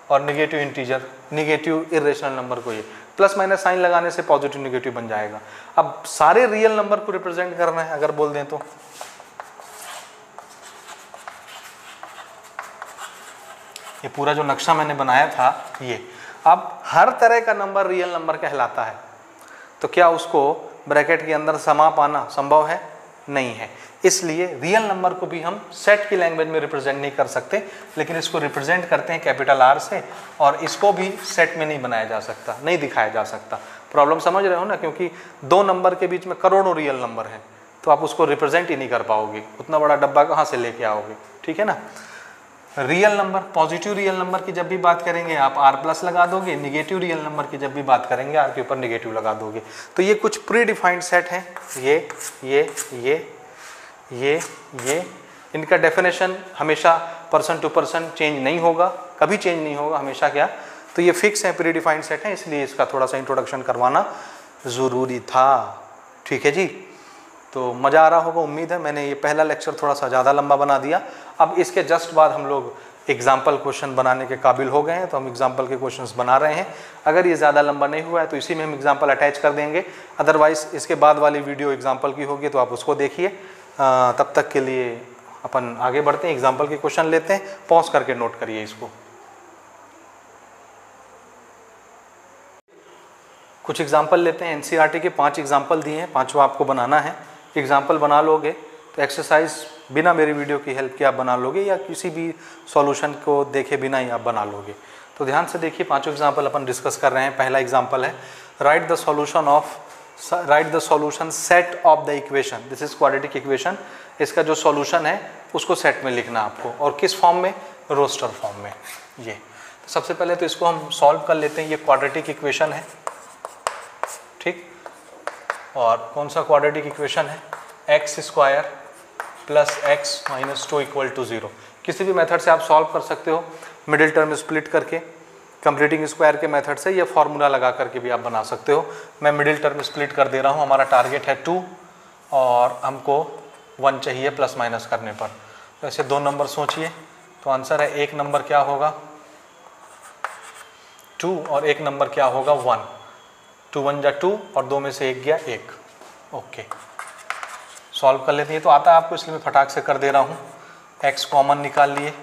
और negative integer negative irrational number को ये, प्लस माइनस साइन लगाने से पॉजिटिव निगेटिव बन जाएगा। अब सारे रियल नंबर को रिप्रेजेंट करना है अगर बोल दें तो, ये पूरा जो नक्शा मैंने बनाया था ये, अब हर तरह का नंबर रियल नंबर कहलाता है, तो क्या उसको ब्रैकेट के अंदर समा पाना संभव है? नहीं है। इसलिए रियल नंबर को भी हम सेट की लैंग्वेज में रिप्रेजेंट नहीं कर सकते, लेकिन इसको रिप्रेजेंट करते हैं कैपिटल R से, और इसको भी सेट में नहीं बनाया जा सकता, नहीं दिखाया जा सकता। प्रॉब्लम समझ रहे हो ना? क्योंकि दो नंबर के बीच में करोड़ों रियल नंबर हैं, तो आप उसको रिप्रेजेंट ही नहीं कर पाओगे, उतना बड़ा डब्बा कहाँ से लेके आओगे, ठीक है ना। Real number, positive real number की जब भी बात करेंगे आप R प्लस लगा दोगे, निगेटिव रियल नंबर की जब भी बात करेंगे R के ऊपर निगेटिव लगा दोगे। तो ये कुछ प्री डिफाइंड सेट हैं, ये इनका डेफिनेशन हमेशा पर्सन टू पर्सन चेंज नहीं होगा, कभी चेंज नहीं होगा हमेशा। क्या? तो ये फिक्स है, प्री डिफाइंड सेट है, इसलिए इसका थोड़ा सा इंट्रोडक्शन करवाना ज़रूरी था, ठीक है जी। तो मज़ा आ रहा होगा उम्मीद है। मैंने ये पहला लेक्चर थोड़ा सा ज़्यादा लंबा बना दिया। अब इसके जस्ट बाद हम लोग एग्जाम्पल क्वेश्चन बनाने के काबिल हो गए हैं, तो हम एग्जाम्पल के क्वेश्चंस बना रहे हैं। अगर ये ज़्यादा लंबा नहीं हुआ है तो इसी में हम एग्जाम्पल अटैच कर देंगे, अदरवाइज़ इसके बाद वाली वीडियो एग्जाम्पल की होगी तो आप उसको देखिए। तब तक के लिए अपन आगे बढ़ते हैं, एग्जाम्पल के क्वेश्चन लेते हैं, पॉज करके नोट करिए इसको। कुछ एग्जाम्पल लेते हैं, एनसीईआरटी के 5 एग्जाम्पल दिए हैं, 5 आपको बनाना है। एग्जाम्पल बना लोगे तो एक्सरसाइज बिना मेरी वीडियो की हेल्प के आप बना लोगे, या किसी भी सॉल्यूशन को देखे बिना ही आप बना लोगे। तो ध्यान से देखिए, 5 एग्जाम्पल अपन डिस्कस कर रहे हैं। पहला एग्जाम्पल है, right the solution set of the equation. This is quadratic equation. इसका जो सॉल्यूशन है उसको सेट में लिखना आपको, और किस फॉर्म में? रोस्टर फॉर्म में। ये तो सबसे पहले तो इसको हम सॉल्व कर लेते हैं। ये क्वाड्रेटिक इक्वेशन है, ठीक। और कौन सा क्वाड्रेटिक इक्वेशन है? X square plus x minus 2 equal to 0। किसी भी मेथड से आप सॉल्व कर सकते हो, मिडिल टर्म स्प्लिट करके, कंप्लीटिंग स्क्वायर के मेथड से, या फॉर्मूला लगा करके भी आप बना सकते हो। मैं मिडिल टर्म स्प्लिट कर दे रहा हूँ। हमारा टारगेट है 2 और हमको 1 चाहिए प्लस माइनस करने पर। तो ऐसे 2 नंबर सोचिए, तो आंसर है एक नंबर क्या होगा 2 और एक नंबर क्या होगा 1। 2 1 जा 2 और 2 में से 1 गया 1। ओके, सॉल्व कर लेते हैं। तो आता है आपको, इसलिए मैं फटाक से कर दे रहा हूँ। x कॉमन निकाल लिए,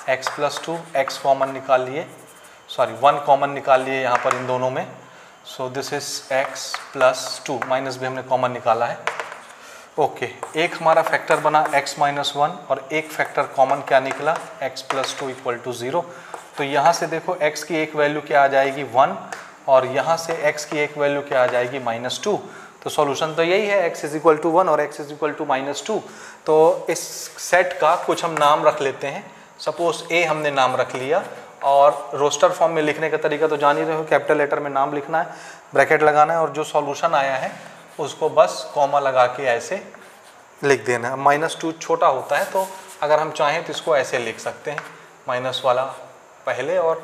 x प्लस 2, x कॉमन निकाल लिए, सॉरी 1 कॉमन निकाल लिए यहाँ पर इन दोनों में। So this is x plus 2, minus भी हमने कॉमन निकाला है। ओके, एक हमारा फैक्टर बना x माइनस 1, और एक फैक्टर कॉमन क्या निकला? x plus 2 equal to 0। तो यहाँ से देखो x की एक वैल्यू क्या आ जाएगी 1, और यहाँ से x की एक वैल्यू क्या आ जाएगी -2। तो सॉल्यूशन तो यही है, x इज इक्वल टू 1 और x इज इक्वल टू -2। तो इस सेट का कुछ हम नाम रख लेते हैं। सपोज a हमने नाम रख लिया, और रोस्टर फॉर्म में लिखने का तरीका तो जान ही रहे हो, कैपिटल लेटर में नाम लिखना है, ब्रैकेट लगाना है, और जो सॉल्यूशन आया है उसको बस कॉमा लगा के ऐसे लिख देना है। -2 छोटा होता है, तो अगर हम चाहें तो इसको ऐसे लिख सकते हैं, माइनस वाला पहले और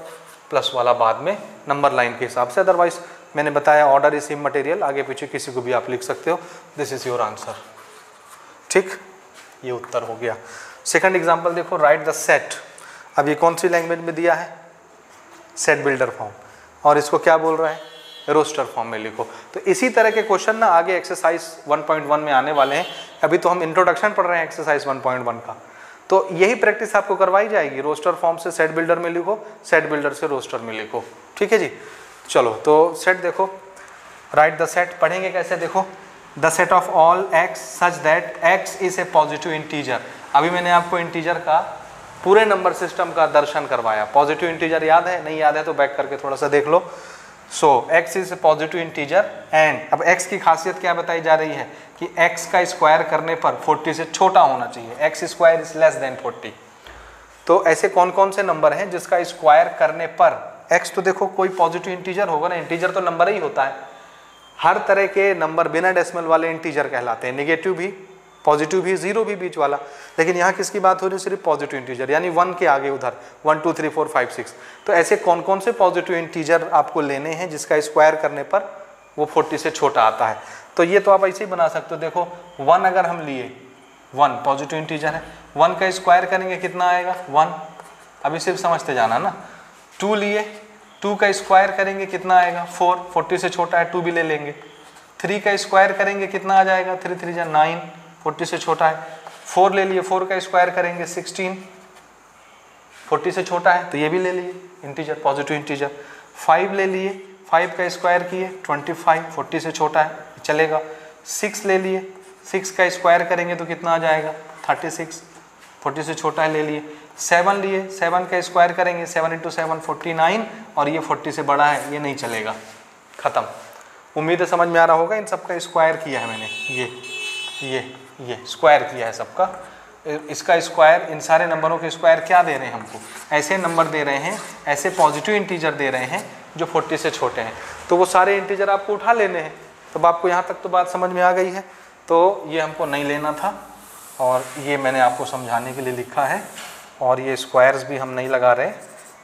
प्लस वाला बाद में, नंबर लाइन के हिसाब से। अदरवाइज मैंने बताया ऑर्डर इज इमटेरियल, आगे पीछे किसी को भी आप लिख सकते हो। दिस इज योर आंसर, ठीक। ये उत्तर हो गया। सेकंड एग्जांपल देखो, राइट द सेट। अब ये कौन सी लैंग्वेज में दिया है? सेट बिल्डर फॉर्म, और इसको क्या बोल रहा है? रोस्टर फॉर्म में लिखो। तो इसी तरह के क्वेश्चन ना आगे एक्सरसाइज 1.1 में आने वाले हैं। अभी तो हम इंट्रोडक्शन पढ़ रहे हैं एक्सरसाइज 1.1 का, तो यही प्रैक्टिस आपको करवाई जाएगी। रोस्टर फॉर्म से सेट बिल्डर में लिखो, सेट बिल्डर से रोस्टर में लिखो, ठीक है जी। चलो, तो सेट देखो, राइट द सेट पढ़ेंगे कैसे? देखो, the set of all x such that x is a positive integer. अभी मैंने आपको इंटीजर का पूरे नंबर सिस्टम का दर्शन करवाया। पॉजिटिव इंटीजर याद है? नहीं याद है तो बैक करके थोड़ा सा देख लो। सो x is A positive integer, and अब x की खासियत क्या बताई जा रही है कि x का स्क्वायर करने पर 40 से छोटा होना चाहिए। x square is less than 40। तो ऐसे कौन कौन से नंबर हैं जिसका स्क्वायर करने पर x तो देखो कोई पॉजिटिव इंटीजर होगा ना, इंटीजर तो नंबर ही होता है, हर तरह के नंबर बिना डेसिमल वाले इंटीजर कहलाते हैं, नेगेटिव भी, पॉजिटिव भी, जीरो भी बीच वाला। लेकिन यहाँ किसकी बात हो रही है, सिर्फ पॉजिटिव इंटीजर, यानी 1 के आगे उधर 1 2 3 4 5 6। तो ऐसे कौन कौन से पॉजिटिव इंटीजर आपको लेने हैं जिसका स्क्वायर करने पर वो 40 से छोटा आता है। तो ये तो आप ऐसे ही बना सकते हो, देखो 1 अगर हम लिए, 1 पॉजिटिव इंटीजर है, 1 का स्क्वायर करेंगे कितना आएगा 1, अभी सिर्फ समझते जाना ना। 2 लिए, 2 का स्क्वायर करेंगे कितना आएगा 4, 40 से छोटा है 2 भी ले लेंगे। 3 का स्क्वायर करेंगे कितना आ जाएगा 3 3 जा 9, 40 से छोटा है। 4 ले लिए, 4 का स्क्वायर करेंगे 16, 40 से छोटा है तो ये भी ले लिए इंटीजर, पॉजिटिव इंटीजर। 5 ले लिए, 5 का स्क्वायर किए 25, 40 से छोटा है चलेगा। 6 ले लिए, 6 का स्क्वायर करेंगे तो कितना आ जाएगा 36, 40 से छोटा है ले लिए। 7 लिए, 7 का स्क्वायर करेंगे 7 × 7 49, और ये 40 से बड़ा है, ये नहीं चलेगा, ख़त्म। उम्मीद है समझ में आ रहा होगा, इन सबका स्क्वायर किया है मैंने, ये स्क्वायर किया है सबका। इसका स्क्वायर, इन सारे नंबरों के स्क्वायर क्या दे रहे हैं हमको, ऐसे नंबर दे रहे हैं, ऐसे पॉजिटिव इंटीजर दे रहे हैं जो 40 से छोटे हैं। तो वो सारे इंटीजर आपको उठा लेने हैं। तब आपको यहाँ तक तो बात समझ में आ गई है। तो ये हमको नहीं लेना था, और ये मैंने आपको समझाने के लिए लिखा है। और ये स्क्वायर्स भी हम नहीं लगा रहे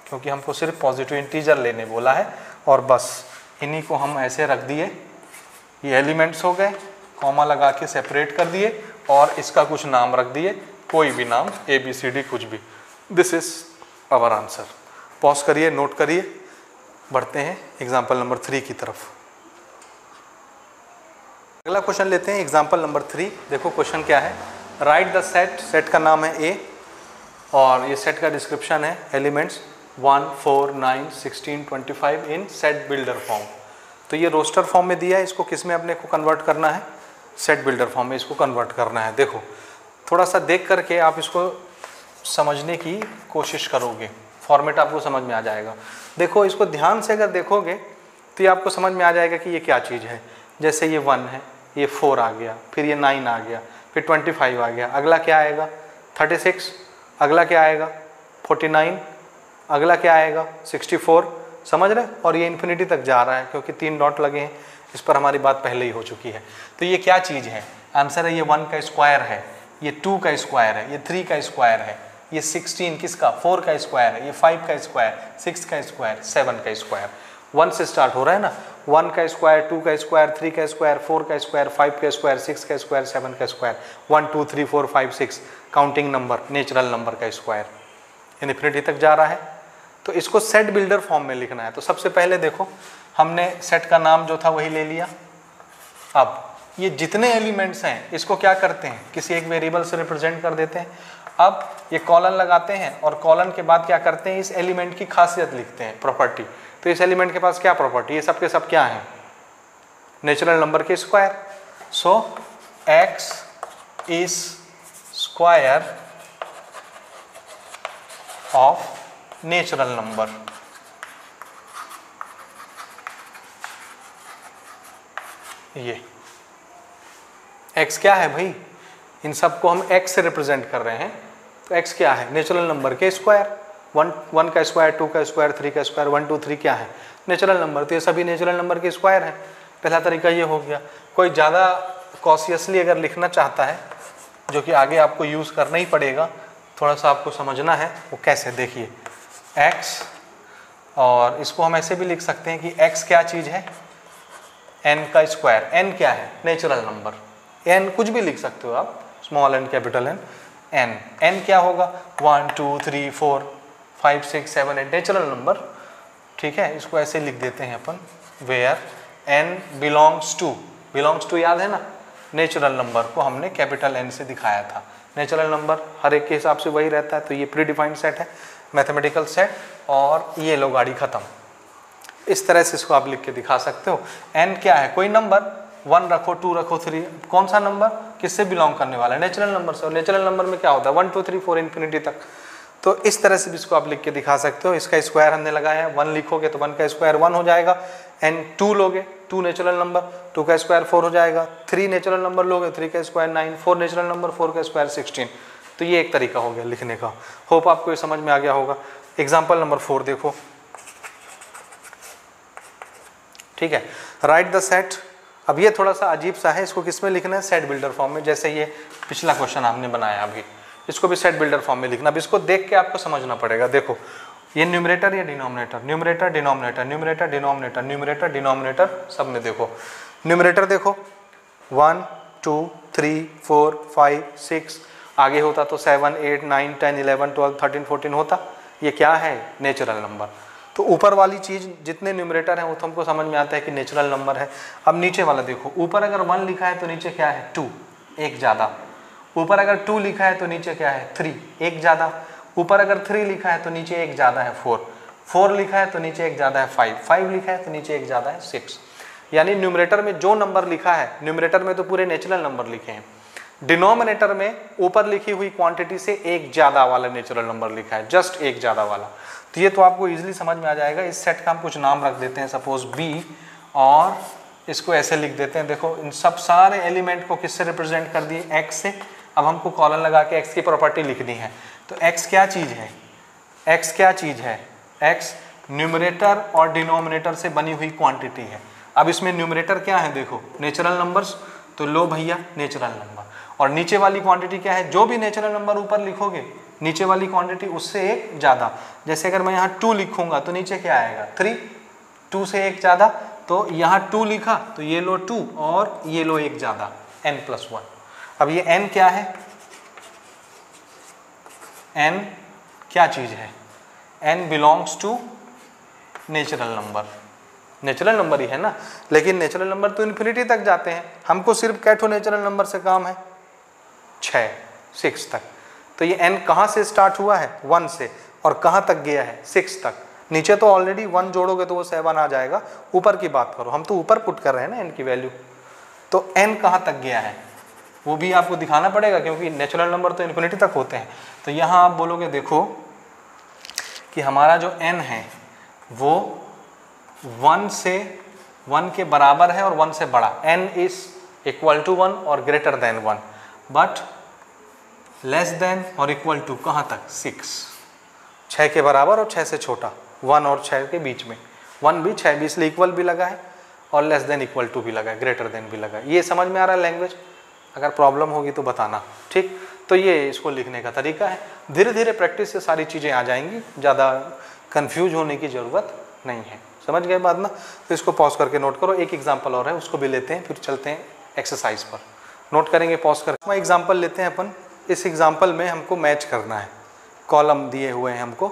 क्योंकि हमको सिर्फ पॉजिटिव इंटीजर लेने बोला है, और बस इन्हीं को हम ऐसे रख दिए, ये एलिमेंट्स हो गए, कॉमा लगा के सेपरेट कर दिए, और इसका कुछ नाम रख दिए, कोई भी नाम, ABCD कुछ भी। This is our answer. Pause करिए, नोट करिए, बढ़ते हैं एग्जाम्पल नंबर 3 की तरफ। अगला क्वेश्चन लेते हैं, एग्जाम्पल नंबर 3। देखो क्वेश्चन क्या है, राइट द सेट, सेट का नाम है A, और ये सेट का डिस्क्रिप्शन है एलिमेंट्स 1 4 9 16 25 इन सेट बिल्डर फॉर्म। तो ये रोस्टर फॉर्म में दिया है, इसको किस में अपने को कन्वर्ट करना है, सेट बिल्डर फॉर्म में इसको कन्वर्ट करना है। देखो थोड़ा सा देख करके आप इसको समझने की कोशिश करोगे, फॉर्मेट आपको समझ में आ जाएगा। देखो इसको ध्यान से अगर देखोगे तो ये आपको समझ में आ जाएगा कि ये क्या चीज़ है। जैसे ये 1 है, ये 4 आ गया, फिर ये 9 आ गया, फिर 25 आ गया, अगला क्या आएगा 36, अगला क्या आएगा 49, अगला क्या आएगा 64, समझ रहे। और ये इन्फिनिटी तक जा रहा है क्योंकि 3 डॉट लगे हैं, इस पर हमारी बात पहले ही हो चुकी है। तो ये क्या चीज़ है, आंसर है ये 1 का स्क्वायर है, ये 2 का स्क्वायर है, ये 3 का स्क्वायर है, ये 16 किसका 4 का स्क्वायर है, ये 5 का स्क्वायर, 6 का स्क्वायर, 7 का स्क्वायर। 1 से स्टार्ट हो रहा है ना, 1 का स्क्वायर, 2 का स्क्वायर, 3 का स्क्वायर, 4 का स्क्वायर, 5 का स्क्वायर, 6 का स्क्वायर, 7 का square, 1 2 3 4 5 6 counting number, natural number का स्क्वायर, इन्फिनिटी तक जा रहा है। तो इसको सेट बिल्डर फॉर्म में लिखना है। तो सबसे पहले देखो हमने सेट का नाम जो था वही ले लिया। अब ये जितने एलिमेंट्स हैं इसको क्या करते हैं, किसी एक वेरिएबल से रिप्रेजेंट कर देते हैं। अब ये कॉलन लगाते हैं, और कॉलन के बाद क्या करते हैं, इस एलिमेंट की खासियत लिखते हैं, प्रॉपर्टी। तो इस एलिमेंट के पास क्या प्रॉपर्टी, ये सब के सब क्या है, नेचुरल नंबर के square. So x is square of natural number. ये x क्या है भाई, इन सबको हम x से रिप्रेजेंट कर रहे हैं। तो x क्या है, नेचुरल नंबर के स्क्वायर। 1 का स्क्वायर, 2 का स्क्वायर, 3 का स्क्वायर, 1 2 3 क्या है, नेचुरल नंबर। तो ये सभी नेचुरल नंबर के स्क्वायर हैं। पहला तरीका ये हो गया। कोई ज़्यादा कॉशियसली अगर लिखना चाहता है, जो कि आगे आपको यूज़ करना ही पड़ेगा, थोड़ा सा आपको समझना है वो कैसे, देखिए x, और इसको हम ऐसे भी लिख सकते हैं कि x क्या चीज़ है, n का स्क्वायर। n क्या है, नेचुरल नंबर। n कुछ भी लिख सकते हो आप, small n capital N। n क्या होगा 1 2 3 4 5 6 7 8 नेचुरल नंबर। ठीक है, इसको ऐसे लिख देते हैं अपन, वेयर n बिलोंग्स टू याद है ना, नेचुरल नंबर को हमने कैपिटल N से दिखाया था। नेचुरल नंबर हर एक के हिसाब से वही रहता है। तो ये प्री डिफाइंड सेट है, मैथमेटिकल सेट, और ये लो गाड़ी ख़त्म। इस तरह से इसको आप लिख के दिखा सकते हो। n क्या है, कोई नंबर, 1 रखो, 2 रखो, 3, कौन सा नंबर किससे बिलोंग करने वाला है, नेचुरल नंबर से। और नेचुरल नंबर में क्या होता है 1 2 3 4 इन्फिनिटी तक। तो इस तरह से भी इसको आप लिख के दिखा सकते हो। इसका स्क्वायर हमने लगाया है, 1 लिखोगे तो 1 का स्क्वायर 1 हो जाएगा, एंड 2 लोगे, 2 नेचुरल नंबर, 2 का स्क्वायर 4 हो जाएगा, 3 नेचुरल नंबर लोगे, 3 का स्क्वायर 9, 4 नेचुरल नंबर, 4 का स्क्वायर 16। तो ये एक तरीका हो गया लिखने का। होप आपको ये समझ में आ गया होगा। एग्जाम्पल नंबर 4 देखो, ठीक है। राइट द सेट, अब ये थोड़ा सा अजीब सा है, इसको किस में लिखना है, सेट बिल्डर फॉर्म में। जैसे ये पिछला क्वेश्चन हमने बनाया अभी, इसको भी सेट बिल्डर फॉर्म में लिखना। अब इसको देख के आपको समझना पड़ेगा। देखो ये न्यूमरेटर या denominator, numerator denominator, numerator denominator, numerator denominator, सब में देखो न्यूमरेटर देखो 1 2 3 4 5 6, आगे होता तो 7 8 9 10 11 12 13 14 होता। ये क्या है, नेचुरल नंबर। तो ऊपर वाली चीज़ जितने न्यूमरेटर हैं वो तो हमको समझ में आता है कि नेचुरल नंबर है। अब नीचे वाला देखो, ऊपर अगर 1 लिखा है तो नीचे क्या है 2, एक ज़्यादा। ऊपर अगर 2 लिखा है तो नीचे क्या है 3, एक ज़्यादा। ऊपर अगर 3 लिखा है तो नीचे एक ज़्यादा है 4, 4 लिखा है तो नीचे एक ज़्यादा है 5, 5 लिखा है तो नीचे एक ज़्यादा है 6। यानी न्यूमरेटर में जो नंबर लिखा है, न्यूमरेटर में तो पूरे नेचुरल नंबर लिखे हैं, डिनोमिनेटर में ऊपर लिखी हुई क्वांटिटी से एक ज़्यादा वाला नेचुरल नंबर लिखा है, जस्ट एक ज़्यादा वाला। तो ये तो आपको इजीली समझ में आ जाएगा। इस सेट का हम कुछ नाम रख देते हैं, सपोज बी, और इसको ऐसे लिख देते हैं। देखो इन सब सारे एलिमेंट को किससे रिप्रेजेंट कर दिए, एक्स से। अब हमको कॉलन लगा के एक्स की प्रॉपर्टी लिखनी है। तो एक्स क्या चीज़ है, एक्स क्या चीज़ है, एक्स न्यूमरेटर और डिनोमिनेटर से बनी हुई क्वांटिटी है। अब इसमें न्यूमरेटर क्या है, देखो नेचुरल नंबर्स, तो लो भैया नेचुरल नंबर। और नीचे वाली क्वांटिटी क्या है, जो भी नेचुरल नंबर ऊपर लिखोगे नीचे वाली क्वांटिटी उससे एक ज़्यादा। जैसे अगर मैं यहाँ 2 लिखूंगा तो नीचे क्या आएगा 3, 2 से एक ज़्यादा। तो यहाँ 2 लिखा तो ये लो 2 और ये लो एक ज़्यादा, n+1। अब ये n क्या है, n क्या चीज़ है, n belongs to natural number. Natural number ही है ना, लेकिन नेचुरल नंबर तो इन्फिनिटी तक जाते हैं, हमको सिर्फ कैटो नेचुरल नंबर से काम है 6 तक। तो ये n कहाँ से स्टार्ट हुआ है 1 से, और कहाँ तक गया है 6 तक। नीचे तो ऑलरेडी 1 जोड़ोगे तो वो 7 आ जाएगा, ऊपर की बात करो, हम तो ऊपर पुट कर रहे हैं ना n की वैल्यू। तो n कहाँ तक गया है वो भी आपको दिखाना पड़ेगा, क्योंकि नेचुरल नंबर तो इन्फिनिटी तक होते हैं। तो यहाँ आप बोलोगे देखो कि हमारा जो n है वो 1 के बराबर है और 1 से बड़ा, n इज इक्वल टू 1 और greater than 1, but less than और इक्वल टू कहाँ तक 6 के बराबर और 6 से छोटा, 1 और 6 के बीच में। 1 भी 6 भी, इसलिए इक्वल भी लगा है और लेस देन इक्वल टू भी लगा है, ग्रेटर देन भी लगा है। ये समझ में आ रहा है लैंग्वेज, अगर प्रॉब्लम होगी तो बताना, ठीक। तो ये इसको लिखने का तरीका है। धीरे धीरे प्रैक्टिस से सारी चीज़ें आ जाएंगी, ज़्यादा कन्फ्यूज होने की ज़रूरत नहीं है। समझ गए बात ना। तो इसको पॉज करके नोट करो। एक एग्जाम्पल और है, उसको भी लेते हैं, फिर चलते हैं एक्सरसाइज पर। नोट करेंगे पॉज करके। एग्जाम्पल लेते हैं अपन। इस एग्जाम्पल में हमको मैच करना है, कॉलम दिए हुए हैं हमको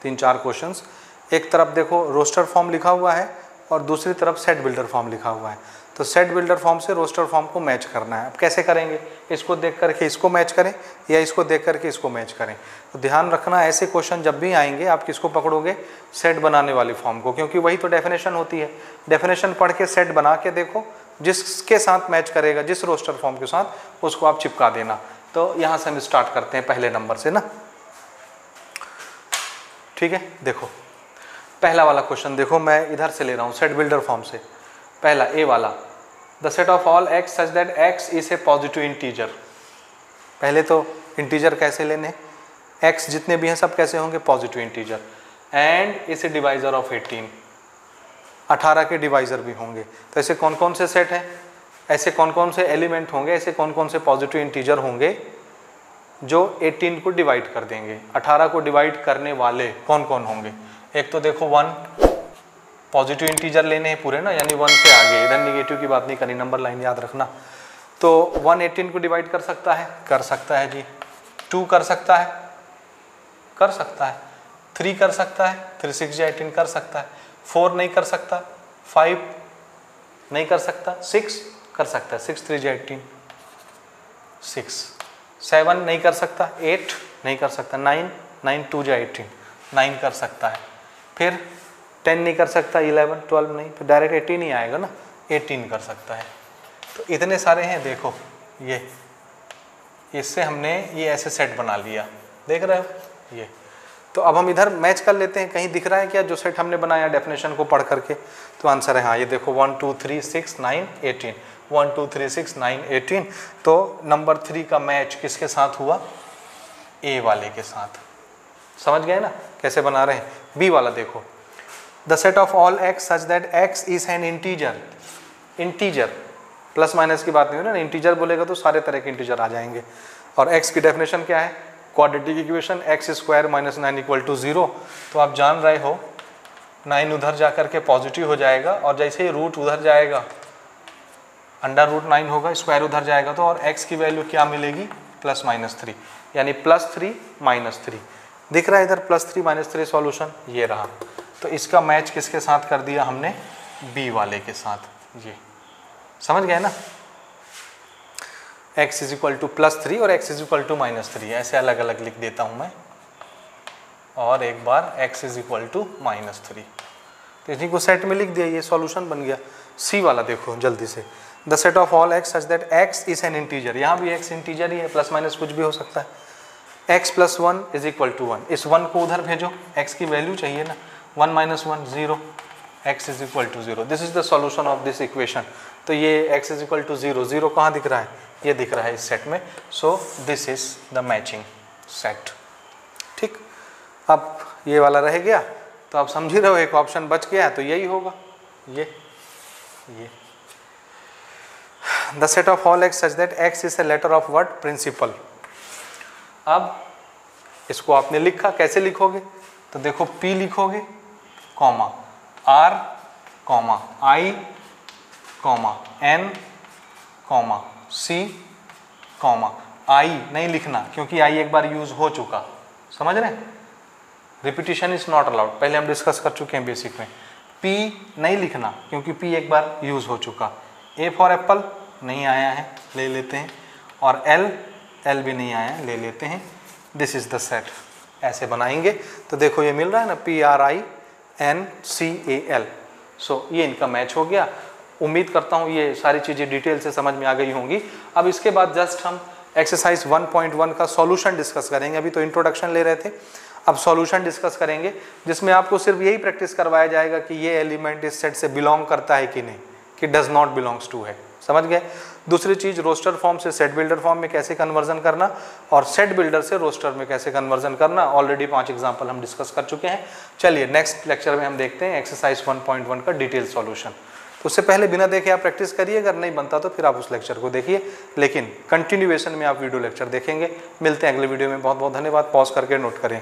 3-4 क्वेश्चंस। एक तरफ देखो रोस्टर फॉर्म लिखा हुआ है और दूसरी तरफ सेट बिल्डर फॉर्म लिखा हुआ है। तो सेट बिल्डर फॉर्म से रोस्टर फॉर्म को मैच करना है। अब कैसे करेंगे, इसको देख करके इसको मैच करें या इसको देख करके इसको मैच करें। तो ध्यान रखना, ऐसे क्वेश्चन जब भी आएंगे आप किसको पकड़ोगे, सेट बनाने वाली फॉर्म को, क्योंकि वही तो डेफिनेशन होती है। डेफिनेशन पढ़ के सेट बना के देखो, जिसके साथ मैच करेगा, जिस रोस्टर फॉर्म के साथ, उसको आप चिपका देना। तो यहाँ से हम स्टार्ट करते हैं पहले नंबर से ना, ठीक है। देखो पहला वाला क्वेश्चन देखो, मैं इधर से ले रहा हूँ सेट बिल्डर फॉर्म से। पहला ए वाला, the set of all x such that x is a positive integer. पहले तो इंटीजर कैसे लेने, एक्स जितने भी हैं सब कैसे होंगे, positive integer, and is a divisor of 18 के डिवाइजर भी होंगे। तो ऐसे कौन कौन से सेट हैं, ऐसे कौन कौन से एलिमेंट होंगे, ऐसे कौन कौन से पॉजिटिव इंटीजर होंगे जो 18 को डिवाइड कर देंगे। 18 को डिवाइड करने वाले कौन कौन होंगे। एक तो देखो 1 पॉजिटिव इंटीजर लेने हैं पूरे ना, यानी 1 से आगे, इधर निगेटिव की बात नहीं करनी, नंबर लाइन याद रखना। तो 1 18 को डिवाइड कर सकता है, कर सकता है जी। 2 कर सकता है, कर सकता है। 3 कर सकता है, 3 6 18 कर सकता है। 4 नहीं कर सकता, 5 नहीं कर सकता, 6 कर सकता है, 6 3 18 6। 7 नहीं कर सकता, 8 नहीं कर सकता, 9 2 18 9 कर सकता है। फिर 10 नहीं कर सकता, 11 12 नहीं, तो डायरेक्ट 18 ही आएगा ना, 18 कर सकता है। तो इतने सारे हैं देखो, ये इससे हमने ये ऐसे सेट बना लिया, देख रहे हो ये। तो अब हम इधर मैच कर लेते हैं, कहीं दिख रहा है क्या जो सेट हमने बनाया डेफिनेशन को पढ़ करके। तो आंसर है हाँ, ये देखो 1 2 3 6 9 18, 1 2 3 6 9 18। तो नंबर 3 का मैच किसके साथ हुआ, ए वाले के साथ। समझ गए ना कैसे बना रहे हैं। बी वाला देखो, the set of all x such that x is an integer. Integer plus minus की बात नहीं हो ना, इंटीजर बोलेगा तो सारे तरह के इंटीजर आ जाएंगे। और एक्स की डेफिनेशन क्या है, quadratic equation x square minus 9 equal to 0। तो आप जान रहे हो 9 उधर जा करके पॉजिटिव हो जाएगा, और जैसे ही रूट उधर जाएगा अंडर रूट 9 होगा, स्क्वायर उधर जाएगा तो, और एक्स की वैल्यू क्या मिलेगी, प्लस माइनस 3, यानी +3 -3 दिख रहा है इधर, +3 -3 सॉल्यूशन ये रहा। तो इसका मैच किसके साथ कर दिया हमने, बी वाले के साथ। ये समझ गए ना, x इज इक्वल टू +3 और x इज इक्वल टू -3, ऐसे अलग अलग लिख देता हूँ मैं, और एक बार x इज इक्वल टू -3, तो इसी को सेट में लिख दिया, ये सॉल्यूशन बन गया। सी वाला देखो जल्दी से, the set of all x such that x is an integer, यहाँ भी x इंटीजर ही है, प्लस माइनस कुछ भी हो सकता है। x + 1 इज इक्वल टू 1, इस 1 को उधर भेजो, x की वैल्यू चाहिए ना, 1 - 1 0, x is equal to 0, this is the solution of this equation. तो ये x इज इक्वल टू 0, 0 कहाँ दिख रहा है, ये दिख रहा है इस सेट में। So this is the matching set. ठीक, अब ये वाला रह गया, तो आप समझ ही रहे हो एक ऑप्शन बच गया है, तो यही होगा ये। The set of all x such that x is a letter of what, principal. अब इसको आपने लिखा, कैसे लिखोगे, तो देखो P लिखोगे, comma R, comma I, comma N, comma C, comma I नहीं लिखना क्योंकि I एक बार यूज हो चुका, समझ रहे हैं, रिपीटिशन इज नॉट अलाउड, पहले हम डिस्कस कर चुके हैं बेसिक में। P नहीं लिखना क्योंकि P एक बार यूज हो चुका। A फॉर एप्पल नहीं आया है, ले लेते हैं, और L भी नहीं आया है, ले लेते हैं। दिस इज द सेट, ऐसे बनाएंगे तो देखो ये मिल रहा है ना, PRINCAL। सो ये इनका मैच हो गया। उम्मीद करता हूँ ये सारी चीज़ें डिटेल से समझ में आ गई होंगी। अब इसके बाद जस्ट हम एक्सरसाइज 1.1 का सॉल्यूशन डिस्कस करेंगे। अभी तो इंट्रोडक्शन ले रहे थे, अब सॉल्यूशन डिस्कस करेंगे, जिसमें आपको सिर्फ यही प्रैक्टिस करवाया जाएगा कि ये एलिमेंट इस सेट से बिलोंग करता है कि नहीं, कि डज नॉट बिलोंग्स टू है। समझ गए। दूसरी चीज़, रोस्टर फॉर्म से सेट बिल्डर फॉर्म में कैसे कन्वर्जन करना, और सेट बिल्डर से रोस्टर में कैसे कन्वर्जन करना, ऑलरेडी 5 एग्जाम्पल हम डिस्कस कर चुके हैं। चलिए नेक्स्ट लेक्चर में हम देखते हैं एक्सरसाइज 1.1 का डिटेल सॉल्यूशन। तो उससे पहले बिना देखे आप प्रैक्टिस करिए, अगर नहीं बनता तो फिर आप उस लेक्चर को देखिए, लेकिन कंटिन्यूएशन में आप वीडियो लेक्चर देखेंगे। मिलते हैं अगले वीडियो में। बहुत बहुत धन्यवाद। पॉज करके नोट करें।